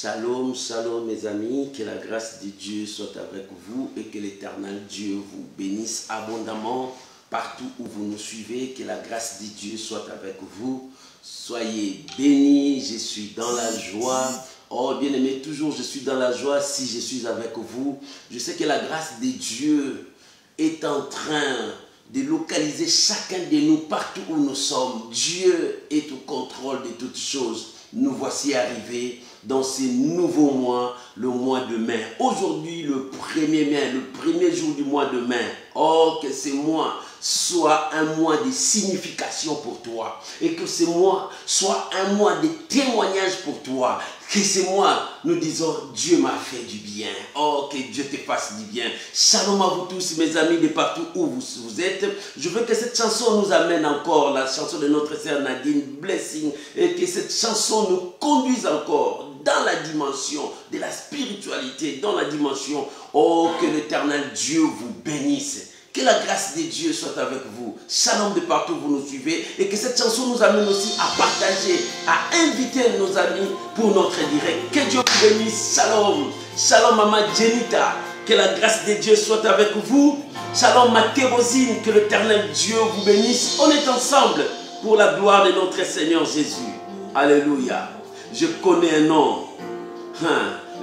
Shalom, shalom mes amis, que la grâce de Dieu soit avec vous et que l'Éternel Dieu vous bénisse abondamment partout où vous nous suivez, que la grâce de Dieu soit avec vous. Soyez bénis, je suis dans la joie. Oh bien-aimé, toujours je suis dans la joie si je suis avec vous. Je sais que la grâce de Dieu est en train de localiser chacun de nous partout où nous sommes. Dieu est au contrôle de toutes choses. Nous voici arrivés dans ce nouveau mois, le mois de mai. Aujourd'hui, le 1er mai, le premier jour du mois de mai. Oh, que ce mois soit un mois de signification pour toi. Et que ce mois soit un mois de témoignage pour toi. Que ce mois, nous disons, Dieu m'a fait du bien. Oh, que Dieu te fasse du bien. Shalom à vous tous, mes amis, de partout où vous êtes. Je veux que cette chanson nous amène encore, la chanson de notre sœur Nadine, Blessing, et que cette chanson nous conduise encore dans la dimension de la spiritualité, dans la dimension, oh, que l'Éternel Dieu vous bénisse. Que la grâce de Dieu soit avec vous. Shalom de partout où vous nous suivez. Et que cette chanson nous amène aussi à partager, à inviter nos amis pour notre direct. Que Dieu vous bénisse. Shalom. Shalom Maman Jenita. Que la grâce de Dieu soit avec vous. Shalom ma Thérosine. Que l'Éternel Dieu vous bénisse. On est ensemble pour la gloire de notre Seigneur Jésus. Alléluia. Je connais un nom.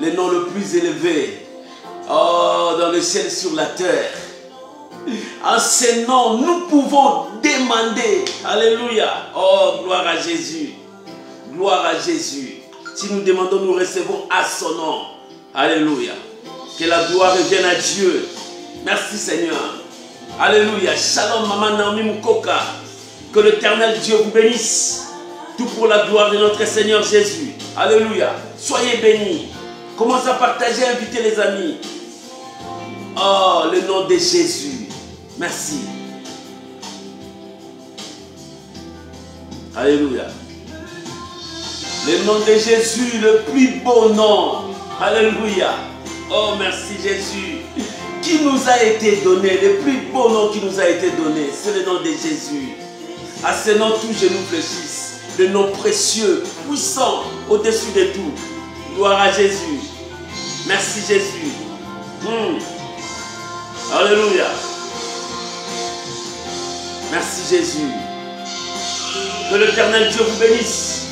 Le nom le plus élevé. Oh, dans le ciel, sur la terre. En ce nom, nous pouvons demander. Alléluia. Oh, gloire à Jésus. Gloire à Jésus. Si nous demandons, nous recevons à son nom. Alléluia. Que la gloire revienne à Dieu. Merci Seigneur. Alléluia. Shalom Maman Naomi Mukoka. Que l'Éternel Dieu vous bénisse. Tout pour la gloire de notre Seigneur Jésus. Alléluia. Soyez bénis. Commencez à partager, inviter les amis. Oh, le nom de Jésus. Merci. Alléluia. Le nom de Jésus, le plus beau nom. Alléluia. Oh, merci Jésus. Qui nous a été donné, le plus beau nom qui nous a été donné, c'est le nom de Jésus. À ce nom, tout genou fléchisse. Le nom précieux, puissant, au-dessus de tout. Gloire à Jésus. Merci Jésus. Alléluia. Merci Jésus. Que l'Éternel Dieu vous bénisse.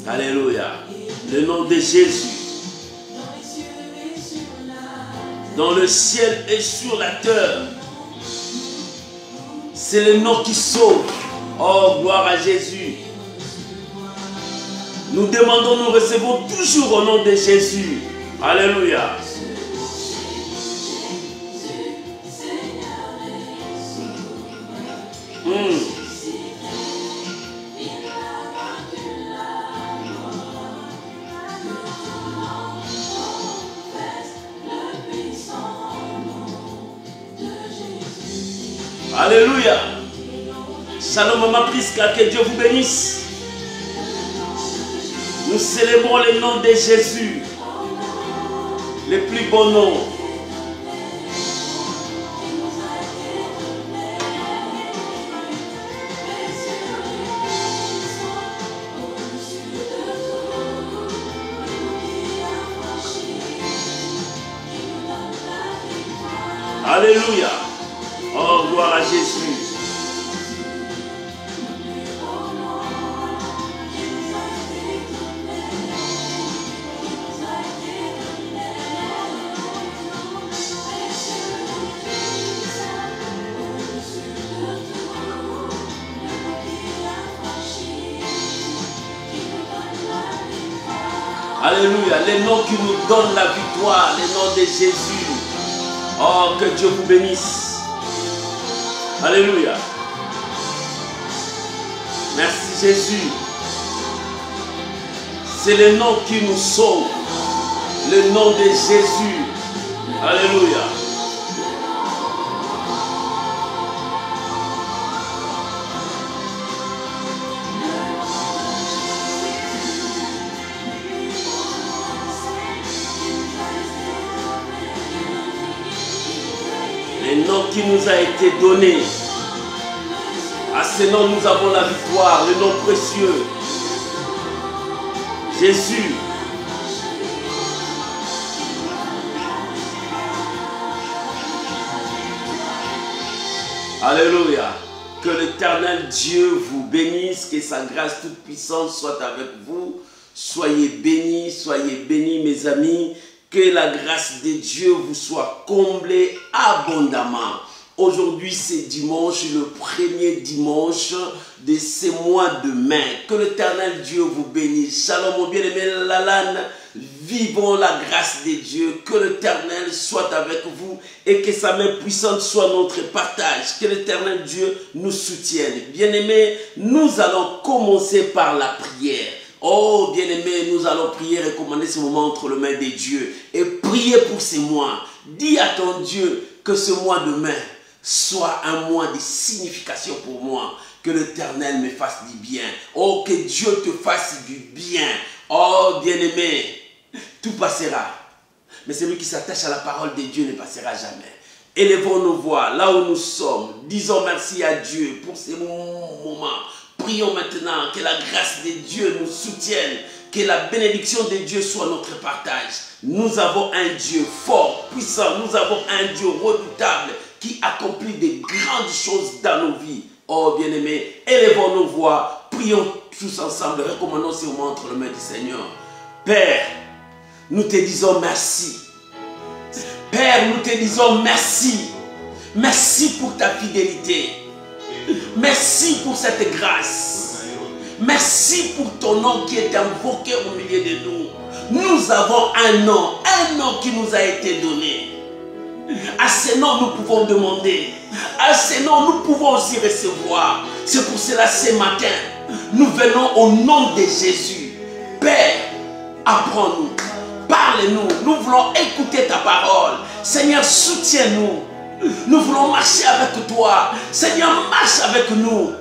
Alléluia. Le nom de Jésus. Dans le ciel et sur la terre. C'est le nom qui sauve. Oh, gloire à Jésus. Nous demandons, nous recevons toujours au nom de Jésus. Alléluia. Alléluia. Shalom Maman Priska, que Dieu vous bénisse. Nous célébrons le nom de Jésus, le plus beau nom. Alléluia. Oh, gloire à Jésus. Alléluia, les noms qui nous donnent la victoire, les noms de Jésus. Oh, que Dieu vous bénisse. Alléluia. Merci Jésus. C'est le nom qui nous sauve. Le nom de Jésus. Alléluia. Un nom qui nous a été donné. À ce nom, nous avons la victoire, le nom précieux. Jésus. Alléluia. Que l'Éternel Dieu vous bénisse, que sa grâce toute puissante soit avec vous. Soyez bénis mes amis. Que la grâce de Dieu vous soit comblée abondamment. Aujourd'hui, c'est dimanche, le premier dimanche de ce mois de mai. Que l'Éternel Dieu vous bénisse. Shalom, mon bien-aimé Lalan. Vivons la grâce de Dieu. Que l'Éternel soit avec vous et que sa main puissante soit notre partage. Que l'Éternel Dieu nous soutienne. Bien-aimés, nous allons commencer par la prière. Oh, bien-aimés, nous allons prier, recommander ce moment entre les mains de Dieu et prier pour ce mois. Dis à ton Dieu que ce mois de mai soit un mois de signification pour moi. Que l'Éternel me fasse du bien. Oh, que Dieu te fasse du bien. Oh, bien-aimé, tout passera. Mais celui qui s'attache à la parole de Dieu ne passera jamais. Élevons nos voix là où nous sommes. Disons merci à Dieu pour ces moments. Prions maintenant que la grâce de Dieu nous soutienne. Que la bénédiction de Dieu soit notre partage. Nous avons un Dieu fort, puissant. Nous avons un Dieu redoutable qui accomplit de grandes choses dans nos vies. Oh bien-aimés, élevons nos voix. Prions tous ensemble. Recommandons ce moment entre les mains du Seigneur. Père, nous te disons merci. Père, nous te disons merci. Merci pour ta fidélité. Merci pour cette grâce. Merci pour ton nom qui est invoqué au milieu de nous. Nous avons un nom qui nous a été donné. À ce nom, nous pouvons demander. À ce nom, nous pouvons aussi recevoir. C'est pour cela, ce matin, nous venons au nom de Jésus. Père, apprends-nous. Parle-nous. Nous voulons écouter ta parole. Seigneur, soutiens-nous. Nous voulons marcher avec toi. Seigneur, marche avec nous.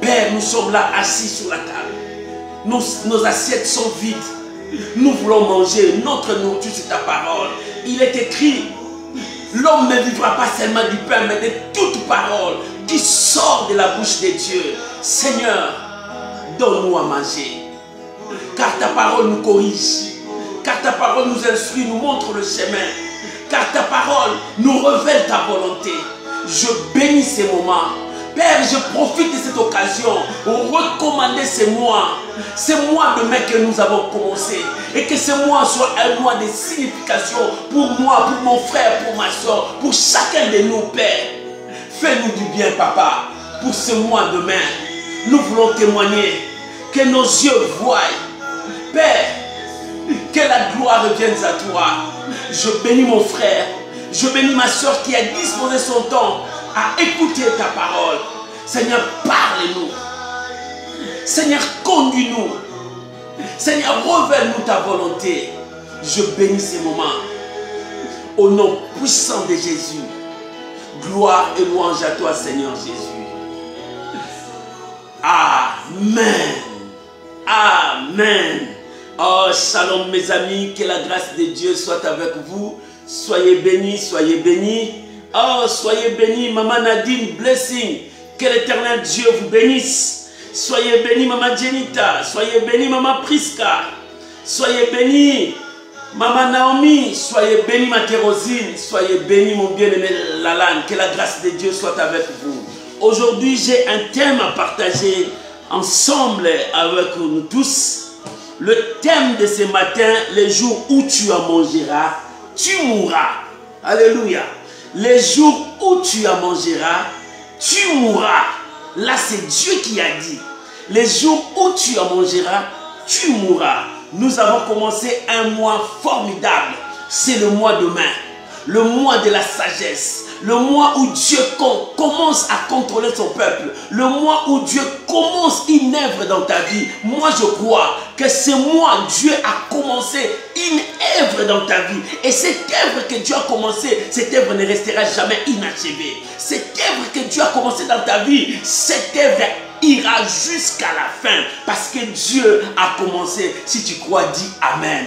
Père, nous sommes là assis sur la table. Nos assiettes sont vides. Nous voulons manger notre nourriture sur ta parole. Il est écrit, l'homme ne vivra pas seulement du pain, mais de toute parole qui sort de la bouche de Dieu. Seigneur, donne-nous à manger. Car ta parole nous corrige. Car ta parole nous instruit, nous montre le chemin. Car ta parole nous révèle ta volonté. Je bénis ces moments. Père, je profite de cette occasion pour recommander ce mois de mai que nous avons commencé. Et que ce mois soit un mois de signification pour moi, pour mon frère, pour ma soeur, pour chacun de nous, Père. Fais-nous du bien, Papa, pour ce mois de mai. Nous voulons témoigner, que nos yeux voient. Père, que la gloire revienne à toi. Je bénis mon frère, je bénis ma soeur qui a disposé son temps à écouter ta parole. Seigneur, parle-nous. Seigneur, conduis-nous. Seigneur, révèle-nous ta volonté. Je bénis ces moments. Au nom puissant de Jésus. Gloire et louange à toi, Seigneur Jésus. Amen. Amen. Oh, shalom mes amis, que la grâce de Dieu soit avec vous. Soyez bénis, soyez bénis. Oh, soyez bénis, Maman Nadine, blessing. Que l'Éternel Dieu vous bénisse. Soyez bénis, Maman Jenita. Soyez bénis, Maman Priska. Soyez bénis, Maman Naomi. Soyez bénis, ma Kérosine. Soyez bénis, mon bien-aimé Lalan. Que la grâce de Dieu soit avec vous. Aujourd'hui, j'ai un thème à partager ensemble avec nous tous. Le thème de ce matin, les jours où tu en mangeras, tu mourras. Alléluia. Les jours où tu en mangeras, tu mourras. Là, c'est Dieu qui a dit. Les jours où tu en mangeras, tu mourras. Nous avons commencé un mois formidable. C'est le mois de mai. Le mois de la sagesse. Le mois où Dieu commence à contrôler son peuple. Le mois où Dieu commence une œuvre dans ta vie. Moi, je crois que ce mois, Dieu a commencé une œuvre dans ta vie. Et cette œuvre que Dieu a commencé, cette œuvre ne restera jamais inachevée. Cette œuvre que Dieu a commencé dans ta vie, cette œuvre ira jusqu'à la fin. Parce que Dieu a commencé. Si tu crois, dis Amen.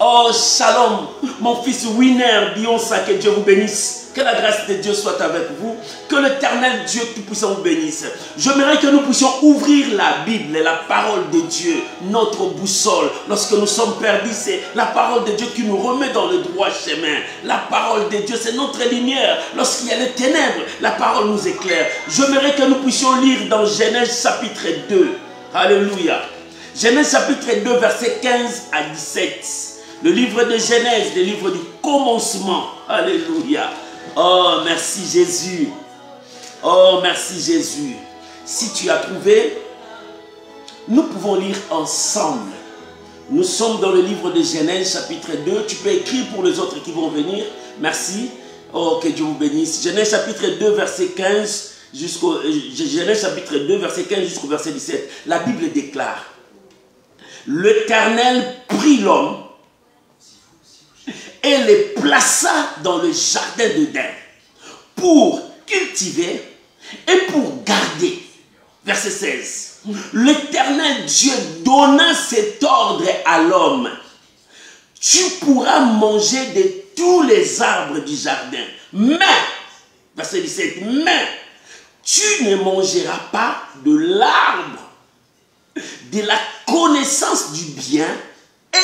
Oh, shalom, mon fils Winner, Dionsa, que Dieu vous bénisse. Que la grâce de Dieu soit avec vous. Que l'Éternel Dieu Tout-Puissant vous bénisse. J'aimerais que nous puissions ouvrir la Bible et la parole de Dieu, notre boussole. Lorsque nous sommes perdus, c'est la parole de Dieu qui nous remet dans le droit chemin. La parole de Dieu, c'est notre lumière. Lorsqu'il y a les ténèbres, la parole nous éclaire. J'aimerais que nous puissions lire dans Genèse chapitre 2. Alléluia. Genèse chapitre 2, verset 15 à 17. Le livre de Genèse, le livre du commencement. Alléluia. Oh, merci Jésus. Oh, merci Jésus. Si tu as trouvé, nous pouvons lire ensemble. Nous sommes dans le livre de Genèse, chapitre 2. Tu peux écrire pour les autres qui vont venir. Merci. Oh, que Dieu vous bénisse. Genèse, chapitre 2, verset 15 jusqu'au... Genèse, chapitre 2, verset 15 jusqu'au verset 17. La Bible déclare: l'Éternel prit l'homme et les plaça dans le jardin d'Éden pour cultiver et pour garder. Verset 16. L'Éternel Dieu donna cet ordre à l'homme: tu pourras manger de tous les arbres du jardin, mais, verset 17, mais tu ne mangeras pas de l'arbre de la connaissance du bien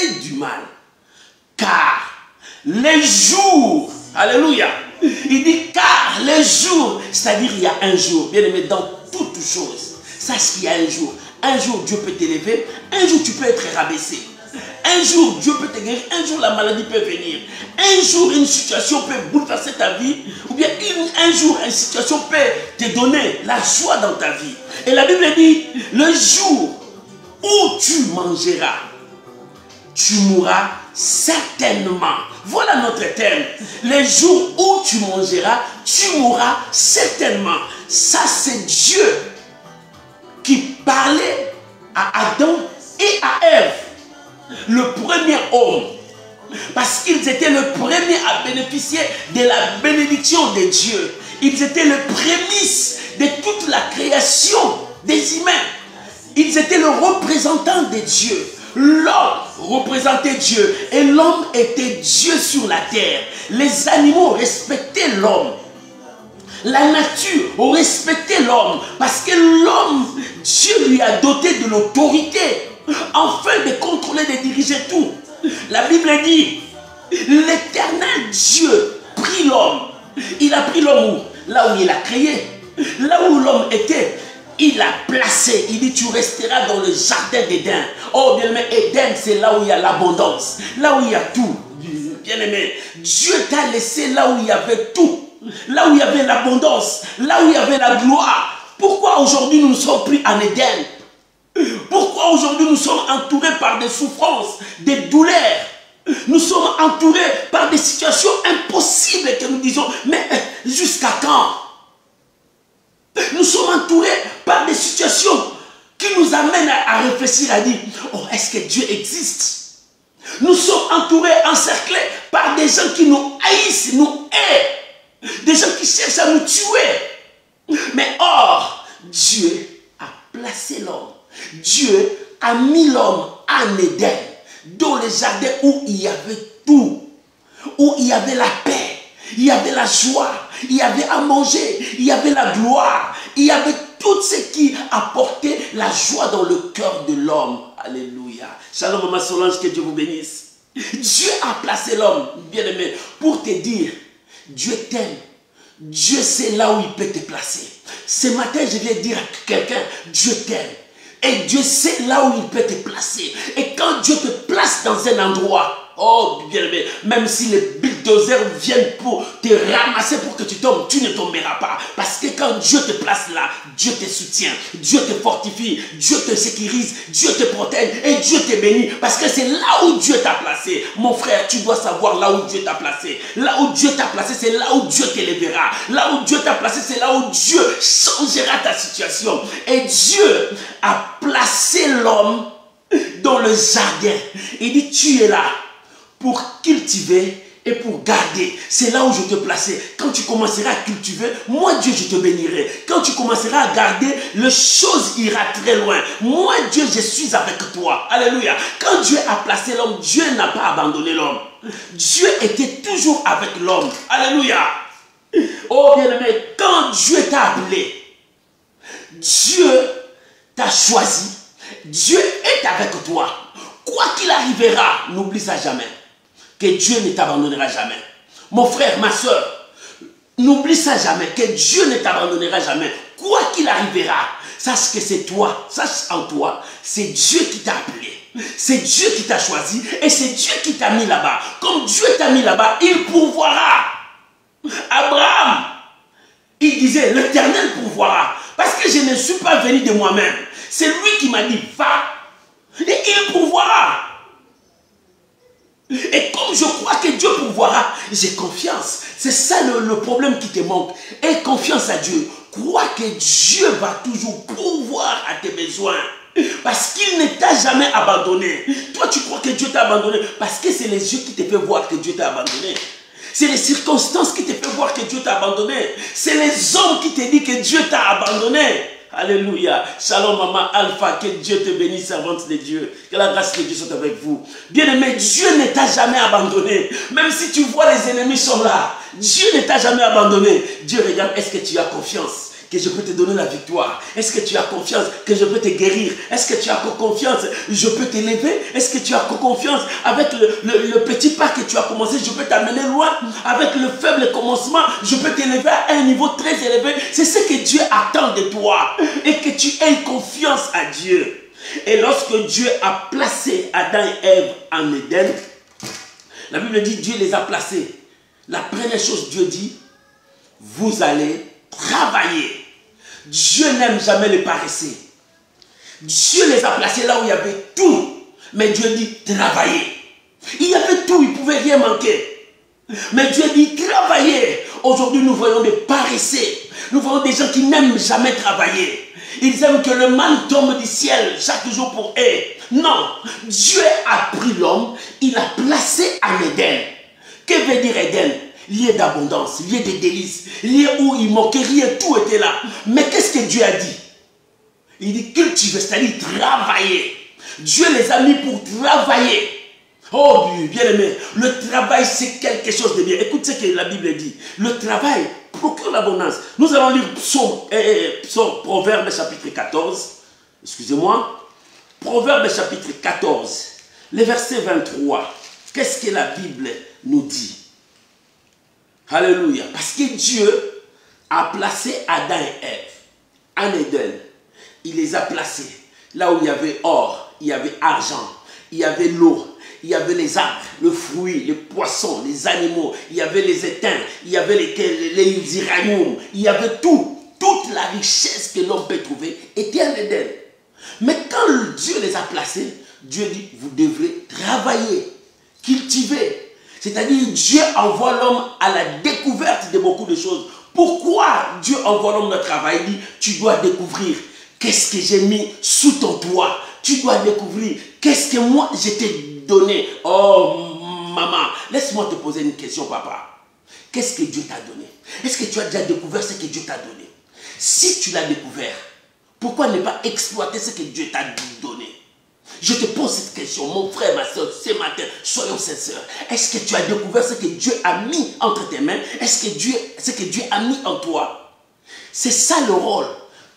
et du mal, car les jours, alléluia, il dit car les jours, c'est-à-dire il y a un jour, bien aimé, dans toutes choses, sache qu'il y a un jour. Un jour Dieu peut t'élever, un jour tu peux être rabaissé, un jour Dieu peut te guérir, un jour la maladie peut venir, un jour une situation peut bouleverser ta vie, ou bien un jour une situation peut te donner la joie dans ta vie. Et la Bible dit, le jour où tu mangeras, tu mourras certainement. Voilà notre thème. Les jours où tu mangeras, tu mourras certainement. Ça, c'est Dieu qui parlait à Adam et à Ève, le premier homme. Parce qu'ils étaient le premier à bénéficier de la bénédiction de Dieu. Ils étaient le prémisse de toute la création des humains. Ils étaient le représentant de Dieu. L'homme représentait Dieu et l'homme était Dieu sur la terre. Les animaux respectaient l'homme. La nature respectait l'homme parce que l'homme, Dieu lui a doté de l'autorité afin de contrôler, de diriger tout. La Bible dit, l'Éternel Dieu prit l'homme. Il a pris l'homme où? Là où il a créé. Là où l'homme était, il l'a placé. Il dit, tu resteras dans le jardin d'Éden. Oh bien aimé, Éden, c'est là où il y a l'abondance. Là où il y a tout. Bien aimé, Dieu t'a laissé là où il y avait tout. Là où il y avait l'abondance. Là où il y avait la gloire. Pourquoi aujourd'hui nous ne sommes plus en Éden? Pourquoi aujourd'hui nous sommes entourés par des souffrances, des douleurs? Nous sommes entourés par des situations impossibles que nous disons, mais jusqu'à quand? Nous sommes entourés par des situations qui nous amènent à réfléchir, à dire, oh, est-ce que Dieu existe? Nous sommes entourés, encerclés par des gens qui nous haïssent, nous haïssent, des gens qui cherchent à nous tuer. Mais or, Dieu a placé l'homme. Dieu a mis l'homme en Éden, dans le jardin où il y avait tout, où il y avait la paix, il y avait la joie, il y avait à manger, il y avait la gloire, il y avait tout ce qui apportait la joie dans le cœur de l'homme. Alléluia. Shalom, maman Solange, que Dieu vous bénisse. Dieu a placé l'homme, bien aimé, pour te dire, Dieu t'aime. Dieu sait là où il peut te placer. Ce matin, je viens dire à quelqu'un, Dieu t'aime. Et Dieu sait là où il peut te placer. Et quand Dieu te place dans un endroit, oh bien aimé, même si les bulldozers viennent pour te ramasser pour que tu tombes, tu ne tomberas pas. Parce que quand Dieu te place là, Dieu te soutient, Dieu te fortifie, Dieu te sécurise, Dieu te protège et Dieu te bénit. Parce que c'est là où Dieu t'a placé. Mon frère, tu dois savoir là où Dieu t'a placé. Là où Dieu t'a placé, c'est là où Dieu t'élèvera. Là où Dieu t'a placé, c'est là où Dieu changera ta situation. Et Dieu a placé l'homme dans le jardin. Il dit, tu es là pour cultiver et pour garder. C'est là où je te placerai. Quand tu commenceras à cultiver, moi Dieu, je te bénirai. Quand tu commenceras à garder, les choses ira très loin. Moi Dieu, je suis avec toi. Alléluia. Quand Dieu a placé l'homme, Dieu n'a pas abandonné l'homme. Dieu était toujours avec l'homme. Alléluia. Oh bien-aimé, quand Dieu t'a appelé, Dieu t'a choisi, Dieu est avec toi. Quoi qu'il arrivera, n'oublie ça jamais. Que Dieu ne t'abandonnera jamais. Mon frère, ma soeur, n'oublie ça jamais. Que Dieu ne t'abandonnera jamais. Quoi qu'il arrivera, sache que c'est toi, sache en toi, c'est Dieu qui t'a appelé. C'est Dieu qui t'a choisi et c'est Dieu qui t'a mis là-bas. Comme Dieu t'a mis là-bas, il pourvoira. Abraham, il disait, l'Éternel pourvoira. Parce que je ne suis pas venu de moi-même. C'est lui qui m'a dit, va. Et il pourvoira. Et comme je crois que Dieu pourvoira, j'ai confiance. C'est ça le problème qui te manque. Aie confiance à Dieu. Crois que Dieu va toujours pourvoir à tes besoins. Parce qu'il ne t'a jamais abandonné. Toi, tu crois que Dieu t'a abandonné parce que c'est les yeux qui te font voir que Dieu t'a abandonné. C'est les circonstances qui te font voir que Dieu t'a abandonné. C'est les hommes qui te disent que Dieu t'a abandonné. Alléluia. Shalom maman Alpha. Que Dieu te bénisse, servante de Dieu. Que la grâce de Dieu soit avec vous. Bien-aimé, Dieu ne t'a jamais abandonné. Même si tu vois les ennemis sont là. Dieu ne t'a jamais abandonné. Dieu regarde, est-ce que tu as confiance que je peux te donner la victoire? Est-ce que tu as confiance que je peux te guérir? Est-ce que tu as confiance je peux t'élever? Est-ce que tu as confiance avec le petit pas que tu as commencé, je peux t'amener loin? Avec le faible commencement, je peux t'élever à un niveau très élevé. C'est ce que Dieu attend de toi. Et que tu aies confiance à Dieu. Et lorsque Dieu a placé Adam et Ève en Éden, la Bible dit Dieu les a placés. La première chose Dieu dit, vous allez travailler. Dieu n'aime jamais les paresseux. Dieu les a placés là où il y avait tout. Mais Dieu dit travailler. Il y avait tout, il ne pouvait rien manquer. Mais Dieu dit travailler. Aujourd'hui, nous voyons des paresseux. Nous voyons des gens qui n'aiment jamais travailler. Ils aiment que le mal tombe du ciel chaque jour pour eux. Non, Dieu a pris l'homme, il l'a placé en Éden. Que veut dire Éden? Lieu d'abondance, lieu de délices, lieu où il manquait rien, tout était là. Mais qu'est-ce que Dieu a dit? Il dit cultiver, c'est-à-dire travailler. Dieu les a mis pour travailler. Oh bien-aimé, le travail c'est quelque chose de bien. Écoute ce que la Bible dit. Le travail procure l'abondance. Nous allons lire Proverbe chapitre 14. Excusez-moi. Proverbe chapitre 14, le verset 23. Qu'est-ce que la Bible nous dit? Alléluia. Parce que Dieu a placé Adam et Ève en Éden. Il les a placés là où il y avait or, il y avait argent, il y avait l'eau, il y avait les arbres, le fruit, les poissons, les animaux, il y avait les étains, il y avait les uraniums, il y avait tout. Toute la richesse que l'homme peut trouver était en Éden. Mais quand Dieu les a placés, Dieu dit, vous devrez travailler, cultiver. C'est-à-dire, Dieu envoie l'homme à la découverte de beaucoup de choses. Pourquoi Dieu envoie l'homme au travail? Il dit, tu dois découvrir qu'est-ce que j'ai mis sous ton toit. Tu dois découvrir qu'est-ce que moi je t'ai donné. Oh, maman, laisse-moi te poser une question, papa. Qu'est-ce que Dieu t'a donné? Est-ce que tu as déjà découvert ce que Dieu t'a donné? Si tu l'as découvert, pourquoi ne pas exploiter ce que Dieu t'a donné? Je te pose cette question, mon frère, ma soeur, ce matin, soyons sincères. Est-ce que tu as découvert ce que Dieu a mis entre tes mains? Est-ce que ce que Dieu a mis en toi? C'est ça le rôle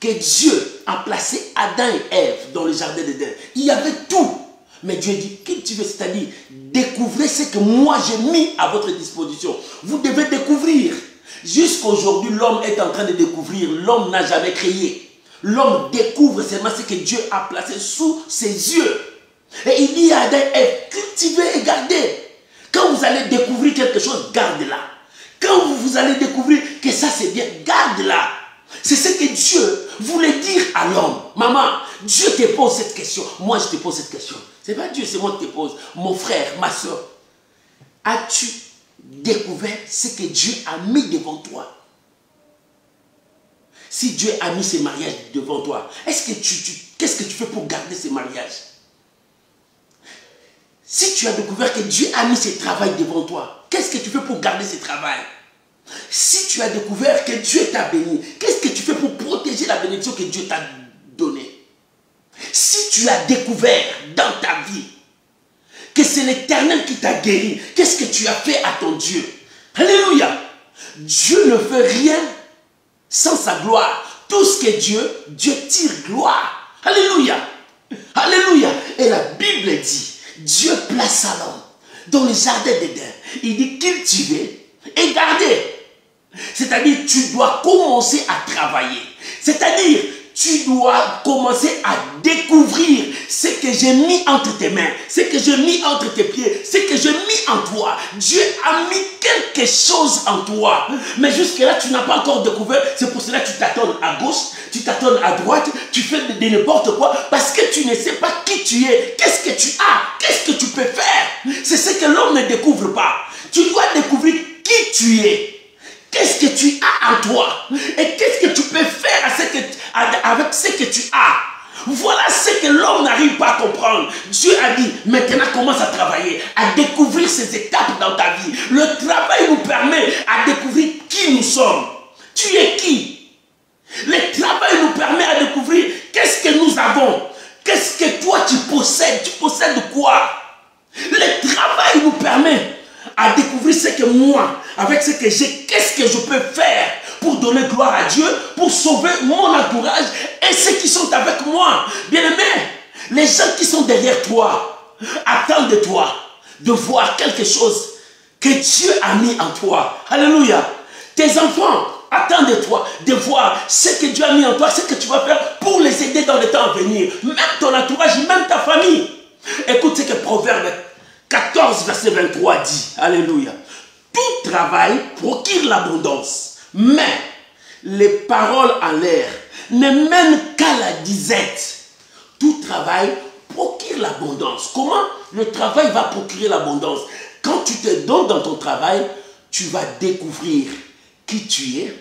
que Dieu a placé Adam et Ève dans le jardin d'Éden. Il y avait tout. Mais Dieu dit, cultivez, c'est-à-dire, découvrez ce que moi j'ai mis à votre disposition. Vous devez découvrir. Jusqu'aujourd'hui, l'homme est en train de découvrir. L'homme n'a jamais créé. L'homme découvre seulement ce que Dieu a placé sous ses yeux. Et il dit à Adam et Ève, cultivez et gardez. Quand vous allez découvrir quelque chose, gardez-la. Quand vous allez découvrir que ça c'est bien, garde-la. C'est ce que Dieu voulait dire à l'homme. Maman, Dieu te pose cette question. Moi, je te pose cette question. Ce n'est pas Dieu, c'est moi qui te pose. Mon frère, ma soeur, as-tu découvert ce que Dieu a mis devant toi? Si Dieu a mis ces mariages devant toi, qu'est-ce que tu fais pour garder ces mariages? Si tu as découvert que Dieu a mis ce travail devant toi, qu'est-ce que tu fais pour garder ce travail? Si tu as découvert que Dieu t'a béni, qu'est-ce que tu fais pour protéger la bénédiction que Dieu t'a donnée? Si tu as découvert dans ta vie que c'est l'Éternel qui t'a guéri, qu'est-ce que tu as fait à ton Dieu? Alléluia! Dieu ne fait rien sans sa gloire. Tout ce que Dieu tire gloire. Alléluia! Alléluia! Et la Bible dit, Dieu plaça l'homme dans le jardin d'Éden. Il dit cultiver et garder. C'est-à-dire, tu dois commencer à travailler. C'est-à-dire, tu dois commencer à découvrir ce que j'ai mis entre tes mains, ce que j'ai mis entre tes pieds, ce que j'ai mis en toi. Dieu a mis quelque chose en toi. Mais jusque-là, tu n'as pas encore découvert. C'est pour cela que tu t'attends à gauche, tu t'attends à droite, tu fais de n'importe quoi parce que tu ne sais pas qui tu es. Qu'est-ce que tu as? Qu'est-ce que tu peux faire? C'est ce que l'homme ne découvre pas. Tu dois découvrir qui tu es. Qu'est-ce que tu as en toi? Et qu'est-ce que tu peux faire avec ce que tu as? Voilà ce que l'homme n'arrive pas à comprendre. Dieu a dit, maintenant commence à travailler, à découvrir ces étapes dans ta vie. Le travail nous permet à découvrir qui nous sommes. Tu es qui? Le travail nous permet à découvrir qu'est-ce que nous avons. Qu'est-ce que toi tu possèdes? Tu possèdes quoi? Le travail nous permet à découvrir ce que moi, avec ce que j'ai, qu'est-ce que je peux faire pour donner gloire à Dieu, pour sauver mon entourage et ceux qui sont avec moi. Bien-aimé, les gens qui sont derrière toi attendent de toi de voir quelque chose que Dieu a mis en toi. Alléluia. Tes enfants attendent de toi de voir ce que Dieu a mis en toi, ce que tu vas faire pour les aider dans le temps à venir. Même ton entourage, même ta famille. Écoute ce que Proverbe 14, verset 23 dit. Alléluia. Tout travail procure l'abondance, mais les paroles en l'air ne mènent qu'à la disette. Tout travail procure l'abondance. Comment le travail va procurer l'abondance? Quand tu te donnes dans ton travail, tu vas découvrir qui tu es,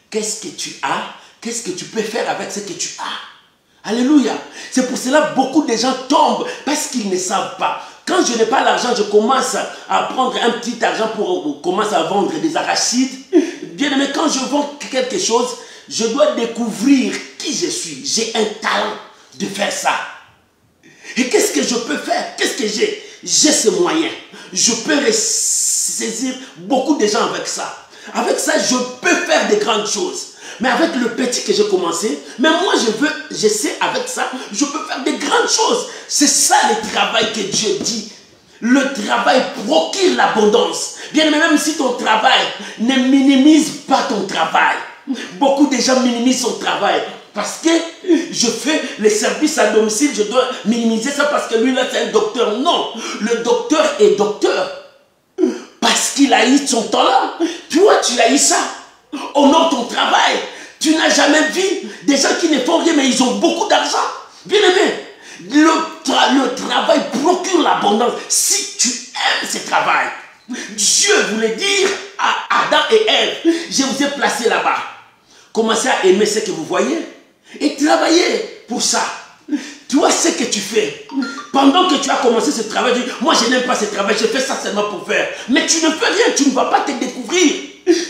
qu'est-ce que tu as, qu'est-ce que tu peux faire avec ce que tu as. Alléluia. C'est pour cela que beaucoup de gens tombent parce qu'ils ne savent pas. Quand je n'ai pas l'argent, je commence à prendre un petit argent pour commencer à vendre des arachides. Bien aimé, quand je vends quelque chose, je dois découvrir qui je suis. J'ai un talent de faire ça. Et qu'est-ce que je peux faire? Qu'est-ce que j'ai? J'ai ce moyen. Je peux saisir beaucoup de gens avec ça. Avec ça, je peux faire de grandes choses. Mais avec le petit que j'ai commencé, mais moi je sais avec ça, je peux faire de grandes choses. C'est ça le travail que Dieu dit. Le travail procure l'abondance. Bien, mais même si ton travail ne minimise pas ton travail. Beaucoup de gens minimisent son travail. Parce que je fais les services à domicile, je dois minimiser ça parce que lui là c'est un docteur. Non, le docteur est docteur. Parce qu'il a eu son talent. Toi tu as eu ça. Honore ton travail. Tu n'as jamais vu des gens qui ne font rien mais ils ont beaucoup d'argent. Bien aimé, le travail procure l'abondance. Si tu aimes ce travail, Dieu voulait dire à Adam et Ève, je vous ai placé là-bas. Commencez à aimer ce que vous voyez et travaillez pour ça. Tu vois ce que tu fais. Pendant que tu as commencé ce travail, tu dis, moi je n'aime pas ce travail, je fais ça seulement pour faire. Mais tu ne fais rien, tu ne vas pas te découvrir.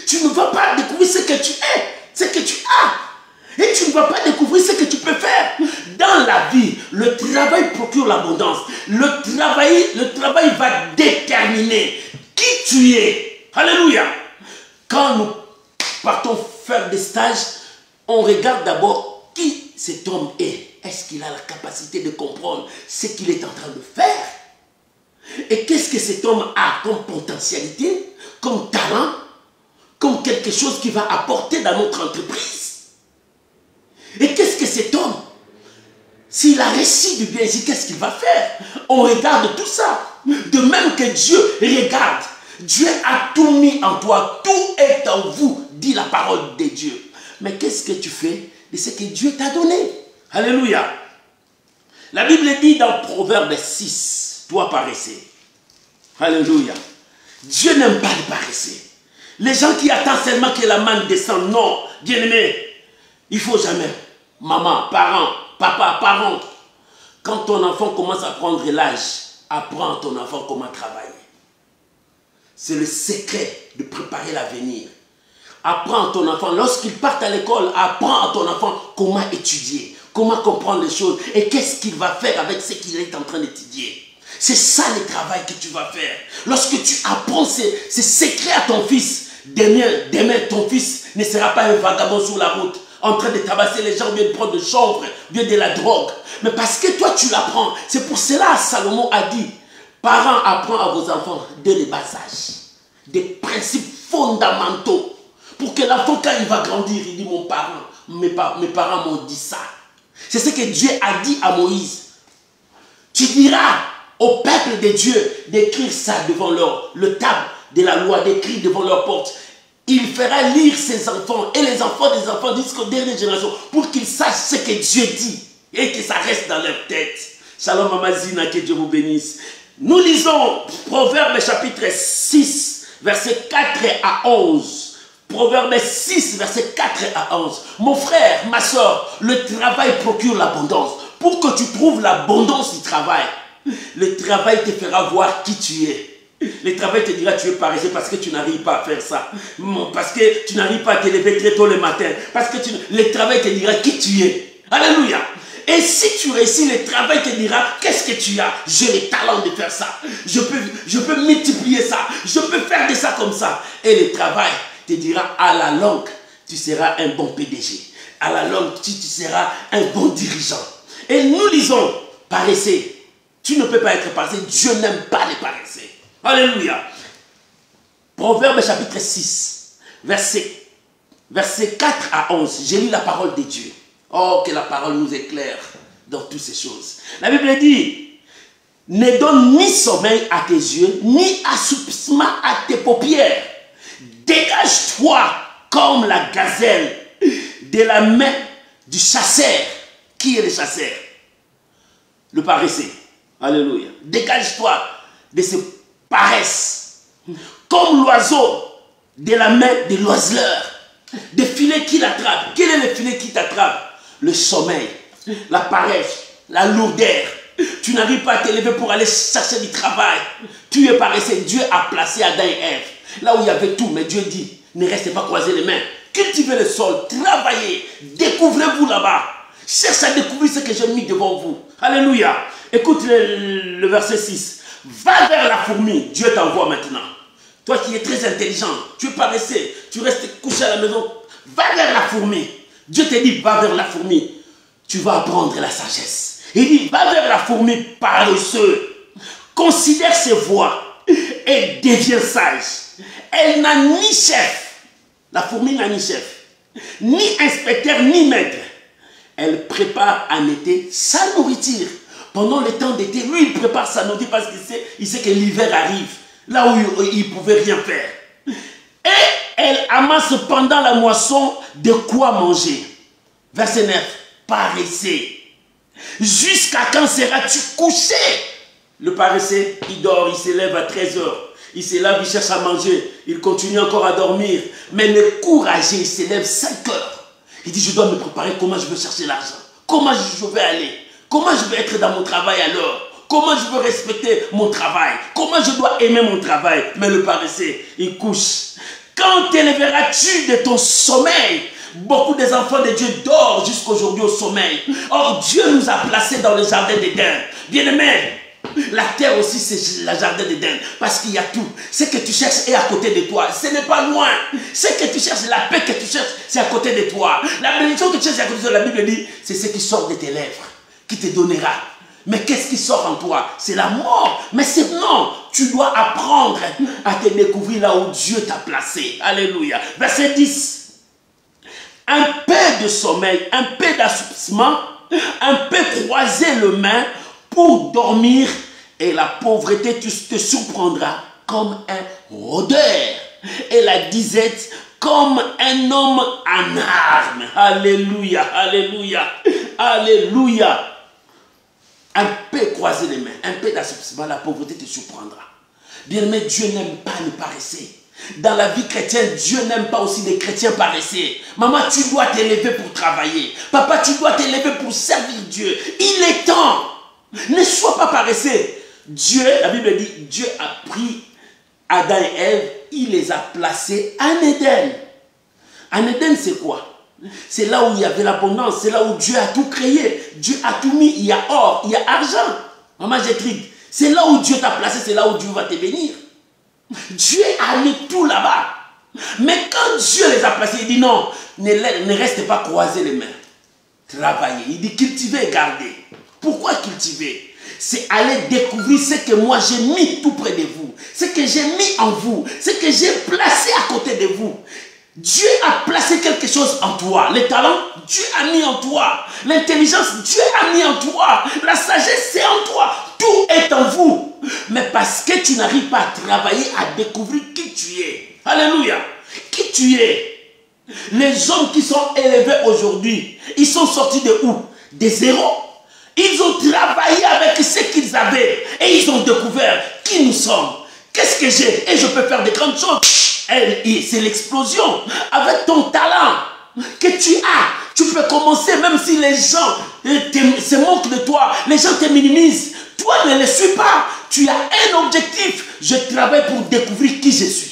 Tu ne vas pas découvrir ce que tu es, ce que tu as. Et tu ne vas pas découvrir ce que tu peux faire. Dans la vie, le travail procure l'abondance. Le travail va déterminer qui tu es. Alléluia. Quand nous partons faire des stages, on regarde d'abord qui cet homme est. Est-ce qu'il a la capacité de comprendre ce qu'il est en train de faire? Et qu'est-ce que cet homme a comme potentialité, comme talent, comme quelque chose qui va apporter dans notre entreprise? Et qu'est-ce que cet homme, s'il a réussi du bien ici, qu'est-ce qu'il va faire? On regarde tout ça. De même que Dieu regarde. Dieu a tout mis en toi. Tout est en vous, dit la parole de Dieu. Mais qu'est-ce que tu fais de ce que Dieu t'a donné? Alléluia. La Bible dit dans Proverbe 6, toi paresseux. Alléluia. Dieu n'aime pas les paresseux. Les gens qui attendent seulement que la manne descende. Non, bien-aimé, il ne faut jamais. Maman, parent, papa, parent. Quand ton enfant commence à prendre l'âge, apprends à ton enfant comment travailler. C'est le secret de préparer l'avenir. Apprends à ton enfant, lorsqu'il part à l'école, apprends à ton enfant comment étudier, comment comprendre les choses et qu'est-ce qu'il va faire avec ce qu'il est en train d'étudier. C'est ça le travail que tu vas faire. Lorsque tu apprends ces secrets à ton fils, demain, ton fils ne sera pas un vagabond sur la route, en train de tabasser les gens, ou bien de prendre de chanvre, ou bien de la drogue. Mais parce que toi, tu l'apprends. C'est pour cela que Salomon a dit, parents, apprends à vos enfants dès le bas âge des principes fondamentaux. Pour que l'enfant, quand il va grandir, il dit, mes parents m'ont dit ça. C'est ce que Dieu a dit à Moïse. Tu diras au peuple de Dieu d'écrire ça devant le table de la loi, d'écrire devant leur porte. Il fera lire ses enfants et les enfants des enfants jusqu'aux dernières générations pour qu'ils sachent ce que Dieu dit et que ça reste dans leur tête. Shalom Amazina, que Dieu vous bénisse. Nous lisons Proverbe chapitre 6, versets 4 à 11. Proverbe 6, versets 4 à 11. Mon frère, ma soeur, le travail procure l'abondance. Pour que tu trouves l'abondance du travail, le travail te fera voir qui tu es. Le travail te dira tu es paresseux parce que tu n'arrives pas à faire ça. Parce que tu n'arrives pas à te lever très tôt le matin. Parce que le travail te dira qui tu es. Alléluia. Et si tu réussis, le travail te dira qu'est-ce que tu as. J'ai le talent de faire ça. Je peux multiplier ça. Je peux faire de ça comme ça. Et le travail te dira à la longue, tu seras un bon PDG. À la longue, tu seras un bon dirigeant. Et nous lisons paresseux. Tu ne peux pas être paresseux. Dieu n'aime pas les paresseux. Alléluia. Proverbe chapitre 6, verset 4 à 11. J'ai lu la parole de Dieu. Oh, que la parole nous éclaire dans toutes ces choses. La Bible dit, ne donne ni sommeil à tes yeux, ni assoupissement à tes paupières. Dégage-toi comme la gazelle de la main du chasseur. Qui est le chasseur? Le paresseux. Alléluia. Dégage-toi de ce paresse. Comme l'oiseau de la main de l'oiseleur. Des filets qui l'attrapent. Quel est le filet qui t'attrape? Le sommeil, la paresse, la lourdeur. Tu n'arrives pas à te lever pour aller chercher du travail. Tu es paresseux. Dieu a placé Adam et Ève là où il y avait tout. Mais Dieu dit, ne restez pas croisés les mains. Cultivez le sol, travaillez, découvrez-vous là-bas. Cherchez à découvrir ce que j'ai mis devant vous. Alléluia. Écoute le verset 6. Va vers la fourmi. Dieu t'envoie maintenant. Toi qui es très intelligent, tu es paresseux, tu restes couché à la maison. Va vers la fourmi. Dieu te dit, va vers la fourmi. Tu vas apprendre la sagesse. Il dit, va vers la fourmi paresseux. Considère ses voies et deviens sage. Elle n'a ni chef. La fourmi n'a ni chef, ni inspecteur, ni maître. Elle prépare en été sa nourriture. Pendant le temps d'été, lui, il prépare sa nourriture parce qu'il sait que l'hiver arrive. Là où il ne pouvait rien faire. Et elle amasse pendant la moisson de quoi manger. Verset 9. Paresseux. Jusqu'à quand seras-tu couché? Le paresseux, il dort, il se lève à 13 h. Il se lève, il cherche à manger. Il continue encore à dormir. Mais le courageux, il se lève 5 h. Il dit, je dois me préparer. Comment je veux chercher l'argent? Comment je vais aller? Comment je vais être dans mon travail alors? Comment je veux respecter mon travail? Comment je dois aimer mon travail? Mais le paresseux, il couche. Quand t'élèveras-tu de ton sommeil? Beaucoup des enfants de Dieu dorment jusqu'aujourd'hui au sommeil. Or, Dieu nous a placés dans le jardin d'Éden. Bien-aimé, la terre aussi, c'est le jardin d'Éden. Parce qu'il y a tout. Ce que tu cherches est à côté de toi. Ce n'est pas loin. Ce que tu cherches, la paix que tu cherches, c'est à côté de toi. La bénédiction que tu cherches à côté de toi, la Bible dit, c'est ce qui sort de tes lèvres qui te donnera. Mais qu'est-ce qui sort en toi? C'est la mort. Mais c'est non. Tu dois apprendre à te découvrir là où Dieu t'a placé. Alléluia. Verset 10. Un peu de sommeil, un peu d'assoupissement, un peu croiser les mains pour dormir et la pauvreté te surprendra comme un rôdeur et la disette comme un homme en armes. Alléluia, alléluia, alléluia. Un peu croiser les mains, un peu d'assouplissement, la pauvreté te surprendra. Bien-aimé, Dieu n'aime pas le paresseux. Dans la vie chrétienne, Dieu n'aime pas aussi les chrétiens paresseux. Maman, tu dois t'élever pour travailler. Papa, tu dois t'élever pour servir Dieu. Il est temps. Ne sois pas paresseux. Dieu, la Bible dit, Dieu a Adam et Ève, il les a placés en Éden. En Éden, c'est quoi? C'est là où il y avait l'abondance, c'est là où Dieu a tout créé. Dieu a tout mis, il y a or, il y a argent. Maman, j'écris. C'est là où Dieu t'a placé, c'est là où Dieu va te bénir. Dieu a mis tout là-bas. Mais quand Dieu les a placés, il dit non, ne restez pas croisés les mains. Travaillez. Il dit cultiver et garder. Pourquoi cultiver? C'est aller découvrir ce que moi j'ai mis tout près de vous. Ce que j'ai mis en vous. Ce que j'ai placé à côté de vous. Dieu a placé quelque chose en toi. Les talents, Dieu a mis en toi. L'intelligence, Dieu a mis en toi. La sagesse, c'est en toi. Tout est en vous. Mais parce que tu n'arrives pas à travailler, à découvrir qui tu es. Alléluia. Qui tu es. Les hommes qui sont élevés aujourd'hui, ils sont sortis de où? Des zéros. Ils ont travaillé avec ce qu'ils avaient. Et ils ont découvert qui nous sommes. Qu'est-ce que j'ai? Et je peux faire de grandes choses. C'est l'explosion. Avec ton talent que tu as, tu peux commencer même si les gens se moquent de toi, les gens te minimisent. Toi, ne les suis pas. Tu as un objectif. Je travaille pour découvrir qui je suis.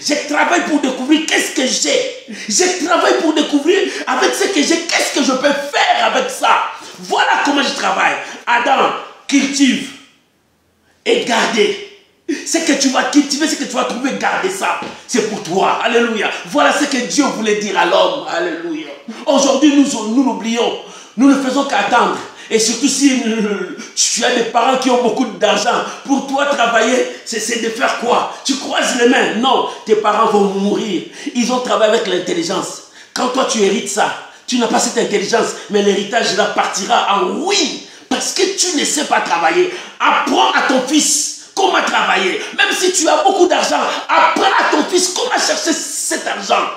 Je travaille pour découvrir qu'est-ce que j'ai. Je travaille pour découvrir avec ce que j'ai, qu'est-ce que je peux faire avec ça. Voilà comment je travaille. Adam, cultive et gardez. Ce que tu vas cultiver, ce que tu vas trouver, garder ça. C'est pour toi. Alléluia. Voilà ce que Dieu voulait dire à l'homme. Alléluia. Aujourd'hui, nous l'oublions. Nous ne faisons qu'attendre. Et surtout si tu as des parents qui ont beaucoup d'argent, pour toi travailler, c'est de faire quoi? Tu croises les mains. Non, tes parents vont mourir. Ils ont travaillé avec l'intelligence. Quand toi tu hérites ça, tu n'as pas cette intelligence, mais l'héritage là partira en oui. Parce que tu ne sais pas travailler. Apprends à ton fils comment travailler. Même si tu as beaucoup d'argent, apprends à ton fils comment chercher cet argent.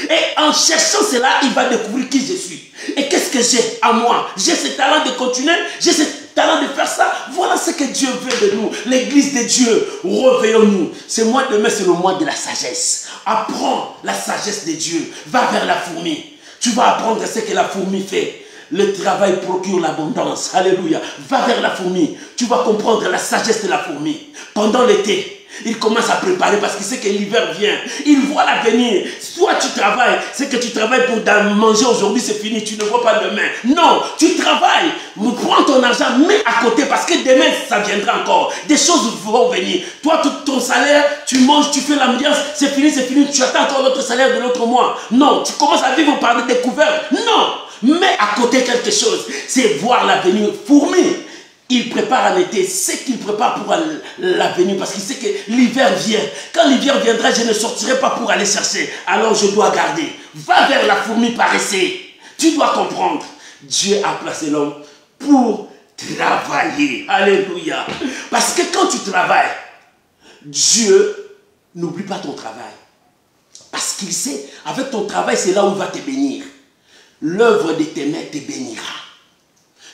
Et en cherchant cela, il va découvrir qui je suis. Et qu'est-ce que j'ai à moi? J'ai ce talent de continuer, j'ai ce talent de faire ça. Voilà ce que Dieu veut de nous. L'église de Dieu, réveillons-nous. Ce mois de mai, c'est le mois de la sagesse. Apprends la sagesse de Dieu. Va vers la fourmi. Tu vas apprendre ce que la fourmi fait. Le travail procure l'abondance. Alléluia. Va vers la fourmi. Tu vas comprendre la sagesse de la fourmi. Pendant l'été, il commence à préparer parce qu'il sait que l'hiver vient. Il voit l'avenir. Soit tu travailles, c'est que tu travailles pour manger aujourd'hui, c'est fini, tu ne vois pas demain. Non, tu travailles. Prends ton argent, mets à côté parce que demain, ça viendra encore. Des choses vont venir. Toi, tout ton salaire, tu manges, tu fais l'ambiance, c'est fini, tu attends encore l'autre salaire de l'autre mois. Non, tu commences à vivre par des découvertes. Non. Mets à côté quelque chose, c'est voir l'avenir. Fourmi, il prépare en été ce qu'il prépare pour l'avenir parce qu'il sait que l'hiver vient. Quand l'hiver viendra, je ne sortirai pas pour aller chercher. Alors je dois garder. Va vers la fourmi paressée. Tu dois comprendre. Dieu a placé l'homme pour travailler. Alléluia. Parce que quand tu travailles, Dieu n'oublie pas ton travail. Parce qu'il sait, avec ton travail, c'est là où il va te bénir. L'œuvre de tes mains te bénira.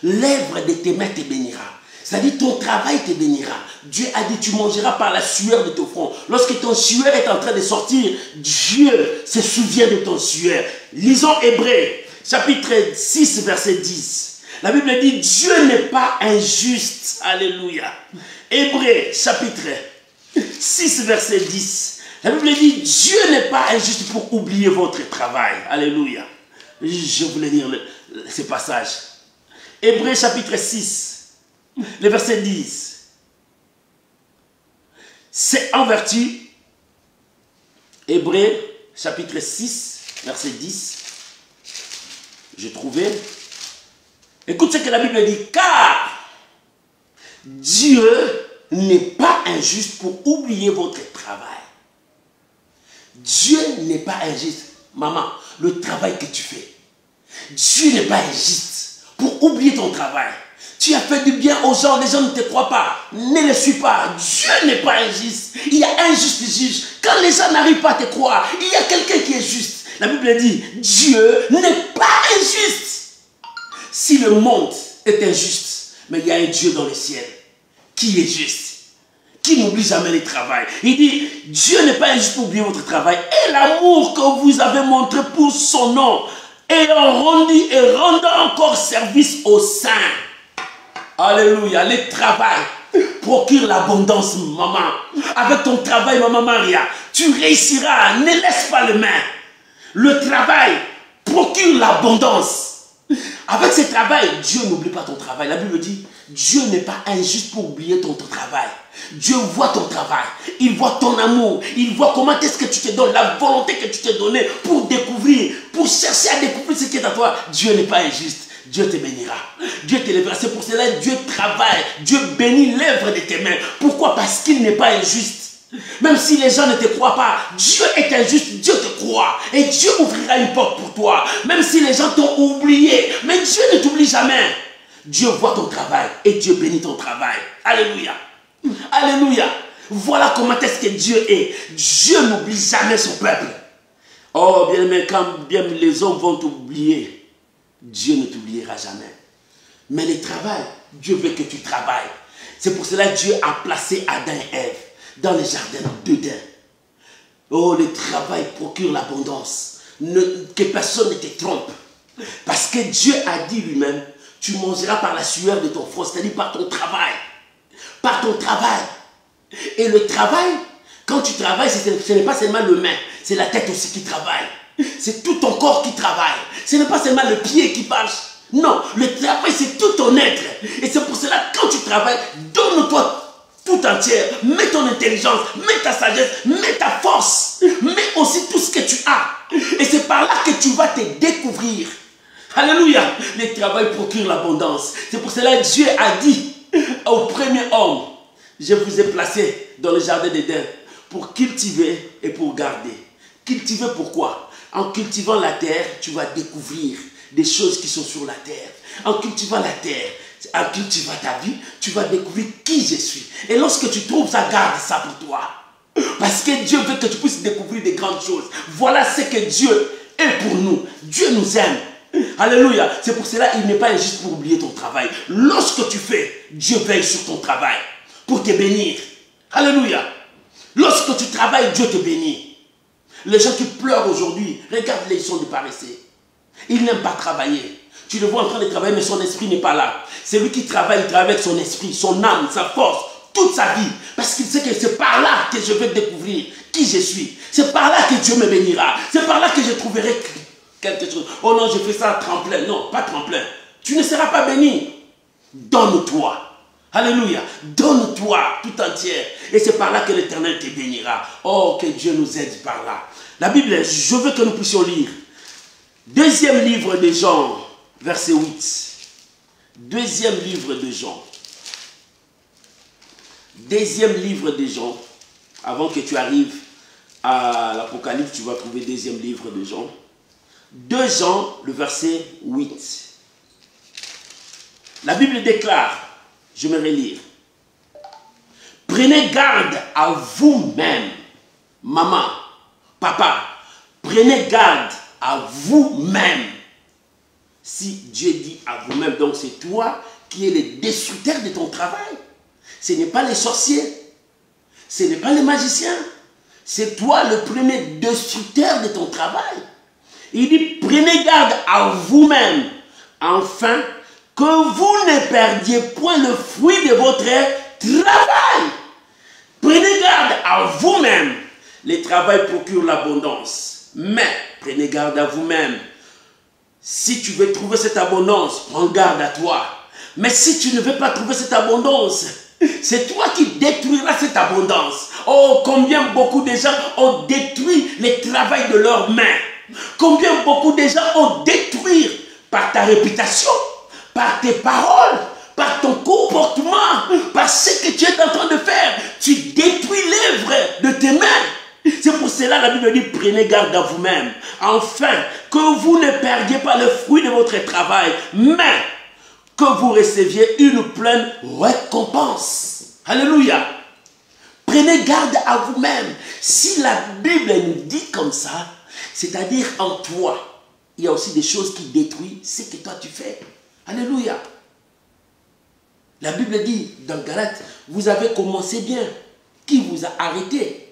L'œuvre de tes mains te bénira. C'est-à-dire ton travail te bénira. Dieu a dit tu mangeras par la sueur de ton front. Lorsque ton sueur est en train de sortir, Dieu se souvient de ton sueur. Lisons Hébreux, chapitre 6, verset 10. La Bible dit Dieu n'est pas injuste. Alléluia. Hébreux, chapitre 6, verset 10. La Bible dit Dieu n'est pas injuste pour oublier votre travail. Alléluia. Je voulais lire ce passage. Hébreux chapitre 6, le verset 10. C'est en vertu, Hébreux chapitre 6, verset 10. J'ai trouvé. Écoute ce que la Bible dit. Car Dieu n'est pas injuste pour oublier votre travail. Dieu n'est pas injuste. Maman, le travail que tu fais. Dieu n'est pas injuste pour oublier ton travail. Tu as fait du bien aux gens, les gens ne te croient pas. Ne les suis pas. Dieu n'est pas injuste. Il y a un juste juge. Quand les gens n'arrivent pas à te croire, il y a quelqu'un qui est juste. La Bible dit, Dieu n'est pas injuste. Si le monde est injuste, mais il y a un Dieu dans le ciel qui est juste. Qui n'oublie jamais le travail. Il dit, Dieu n'est pas injuste pour oublier votre travail. Et l'amour que vous avez montré pour son nom, ayant rendu et rendant encore service aux saints. Alléluia. Le travail. procure l'abondance, maman. Avec ton travail, maman Maria, tu réussiras. Ne laisse pas les mains. Le travail procure l'abondance. Avec ce travail, Dieu n'oublie pas ton travail. La Bible dit, Dieu n'est pas injuste pour oublier ton travail. Dieu voit ton travail. Il voit ton amour. Il voit comment est-ce que tu te donnes, la volonté que tu t'es donnée pour découvrir, pour chercher à découvrir ce qui est à toi. Dieu n'est pas injuste. Dieu te bénira. Dieu te lèvera. C'est pour cela que Dieu travaille. Dieu bénit l'œuvre de tes mains. Pourquoi? Parce qu'il n'est pas injuste. Même si les gens ne te croient pas, Dieu est injuste, Dieu te croit. Et Dieu ouvrira une porte pour toi. Même si les gens t'ont oublié, mais Dieu ne t'oublie jamais. Dieu voit ton travail et Dieu bénit ton travail. Alléluia. Alléluia. Voilà comment est-ce que Dieu est. Dieu n'oublie jamais son peuple. Oh, bien aimé, quand bien les hommes vont t'oublier, Dieu ne t'oubliera jamais. Mais le travail, Dieu veut que tu travailles. C'est pour cela que Dieu a placé Adam et Ève dans le jardin d'Éden. Oh, le travail procure l'abondance. Que personne ne te trompe. Parce que Dieu a dit lui-même, tu mangeras par la sueur de ton front, c'est-à-dire par ton travail. Par ton travail. Et le travail, quand tu travailles, ce n'est pas seulement le main, c'est la tête aussi qui travaille. C'est tout ton corps qui travaille. Ce n'est pas seulement le pied qui marche. Non, le travail, c'est tout ton être. Et c'est pour cela que quand tu travailles, donne-toi tout entière. Mets ton intelligence, mets ta sagesse, mets ta force. Mets aussi tout ce que tu as. Et c'est par là que tu vas te découvrir. Alléluia. Le travail procure l'abondance. C'est pour cela que Dieu a dit au premier homme, je vous ai placé dans le jardin d'Éden pour cultiver et pour garder. Cultiver pourquoi? En cultivant la terre, tu vas découvrir des choses qui sont sur la terre. En cultivant la terre, en cultivant ta vie, tu vas découvrir qui je suis. Et lorsque tu trouves ça, garde ça pour toi. Parce que Dieu veut que tu puisses découvrir des grandes choses. Voilà ce que Dieu est pour nous. Dieu nous aime. Alléluia. C'est pour cela qu'il n'est pas injuste pour oublier ton travail. Lorsque tu fais, Dieu veille sur ton travail pour te bénir. Alléluia. Lorsque tu travailles, Dieu te bénit. Les gens qui pleurent aujourd'hui, regarde-les, ils sont des paresseux. Ils n'aiment pas travailler. Tu le vois en train de travailler, mais son esprit n'est pas là. C'est lui qui travaille, il travaille avec son esprit, son âme, sa force, toute sa vie. Parce qu'il sait que c'est par là que je vais découvrir qui je suis. C'est par là que Dieu me bénira. C'est par là que je trouverai quelque chose. Oh non, je fais ça à tremplin. Non, pas tremplin. Tu ne seras pas béni. Donne-toi. Alléluia. Donne-toi tout entière. Et c'est par là que l'Éternel te bénira. Oh, que Dieu nous aide par là. La Bible, je veux que nous puissions lire. Deuxième livre de Jean, verset 8. Deuxième livre de Jean. Deuxième livre de Jean. Avant que tu arrives à l'Apocalypse, tu vas trouver deuxième livre de Jean. 2 Jean, le verset 8. La Bible déclare, je vais relire. Prenez garde à vous-même, maman, papa, prenez garde à vous-même. Si Dieu dit à vous-même, donc c'est toi qui es le destructeur de ton travail. Ce n'est pas les sorciers, ce n'est pas les magiciens. C'est toi le premier destructeur de ton travail. Il dit, prenez garde à vous-même, afin que vous ne perdiez point le fruit de votre travail. Prenez garde à vous-même. Le travail procure l'abondance. Mais, prenez garde à vous-même. Si tu veux trouver cette abondance, prends garde à toi. Mais si tu ne veux pas trouver cette abondance, c'est toi qui détruiras cette abondance. Oh, combien beaucoup de gens ont détruit le travail de leurs mains. Combien beaucoup de gens ont détruit par ta réputation, par tes paroles, par ton comportement, par ce que tu es en train de faire. Tu détruis l'œuvre de tes mains. C'est pour cela la Bible dit, prenez garde à vous-même, afin que vous ne perdiez pas le fruit de votre travail, mais que vous receviez une pleine récompense. Alléluia. Prenez garde à vous-même. Si la Bible nous dit comme ça, c'est-à-dire en toi, il y a aussi des choses qui détruisent ce que toi tu fais. Alléluia. La Bible dit dans Galates, vous avez commencé bien. Qui vous a arrêté?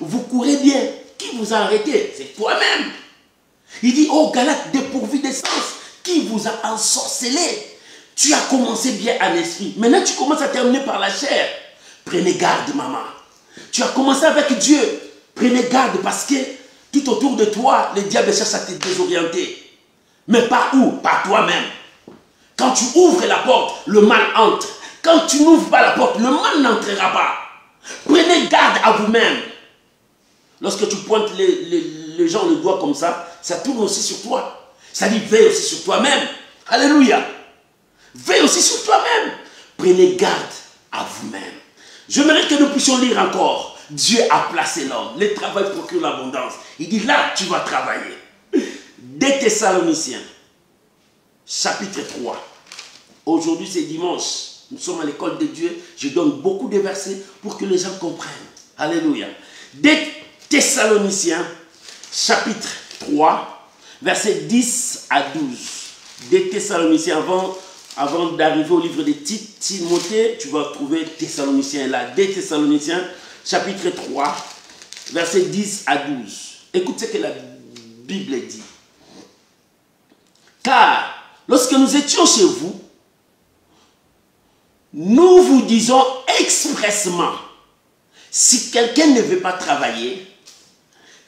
Vous courez bien. Qui vous a arrêté? C'est toi-même. Il dit, oh Galates, dépourvu d'essence, qui vous a ensorcelé? Tu as commencé bien en esprit. Maintenant, tu commences à terminer par la chair. Prenez garde, maman. Tu as commencé avec Dieu. Prenez garde parce que tout autour de toi, le diable cherche à te désorienter. Mais par où? Par toi-même. Quand tu ouvres la porte, le mal entre. Quand tu n'ouvres pas la porte, le mal n'entrera pas. Prenez garde à vous-même. Lorsque tu pointes les gens le doigt comme ça tourne aussi sur toi. Ça dit veille aussi sur toi-même. Alléluia. Veille aussi sur toi-même. Prenez garde à vous-même. J'aimerais que nous puissions lire encore. Dieu a placé l'homme. Le travail procure l'abondance. Il dit là, tu vas travailler. Des Thessaloniciens, chapitre 3. Aujourd'hui, c'est dimanche. Nous sommes à l'école de Dieu. Je donne beaucoup de versets pour que les gens comprennent. Alléluia. Des Thessaloniciens, chapitre 3, versets 10 à 12. Des Thessaloniciens, avant d'arriver au livre de Timothée, tu vas trouver Thessaloniciens là. Des Thessaloniciens, chapitre 3, versets 10 à 12. Écoute ce que la Bible dit. Car, lorsque nous étions chez vous, nous vous disons expressement, si quelqu'un ne veut pas travailler,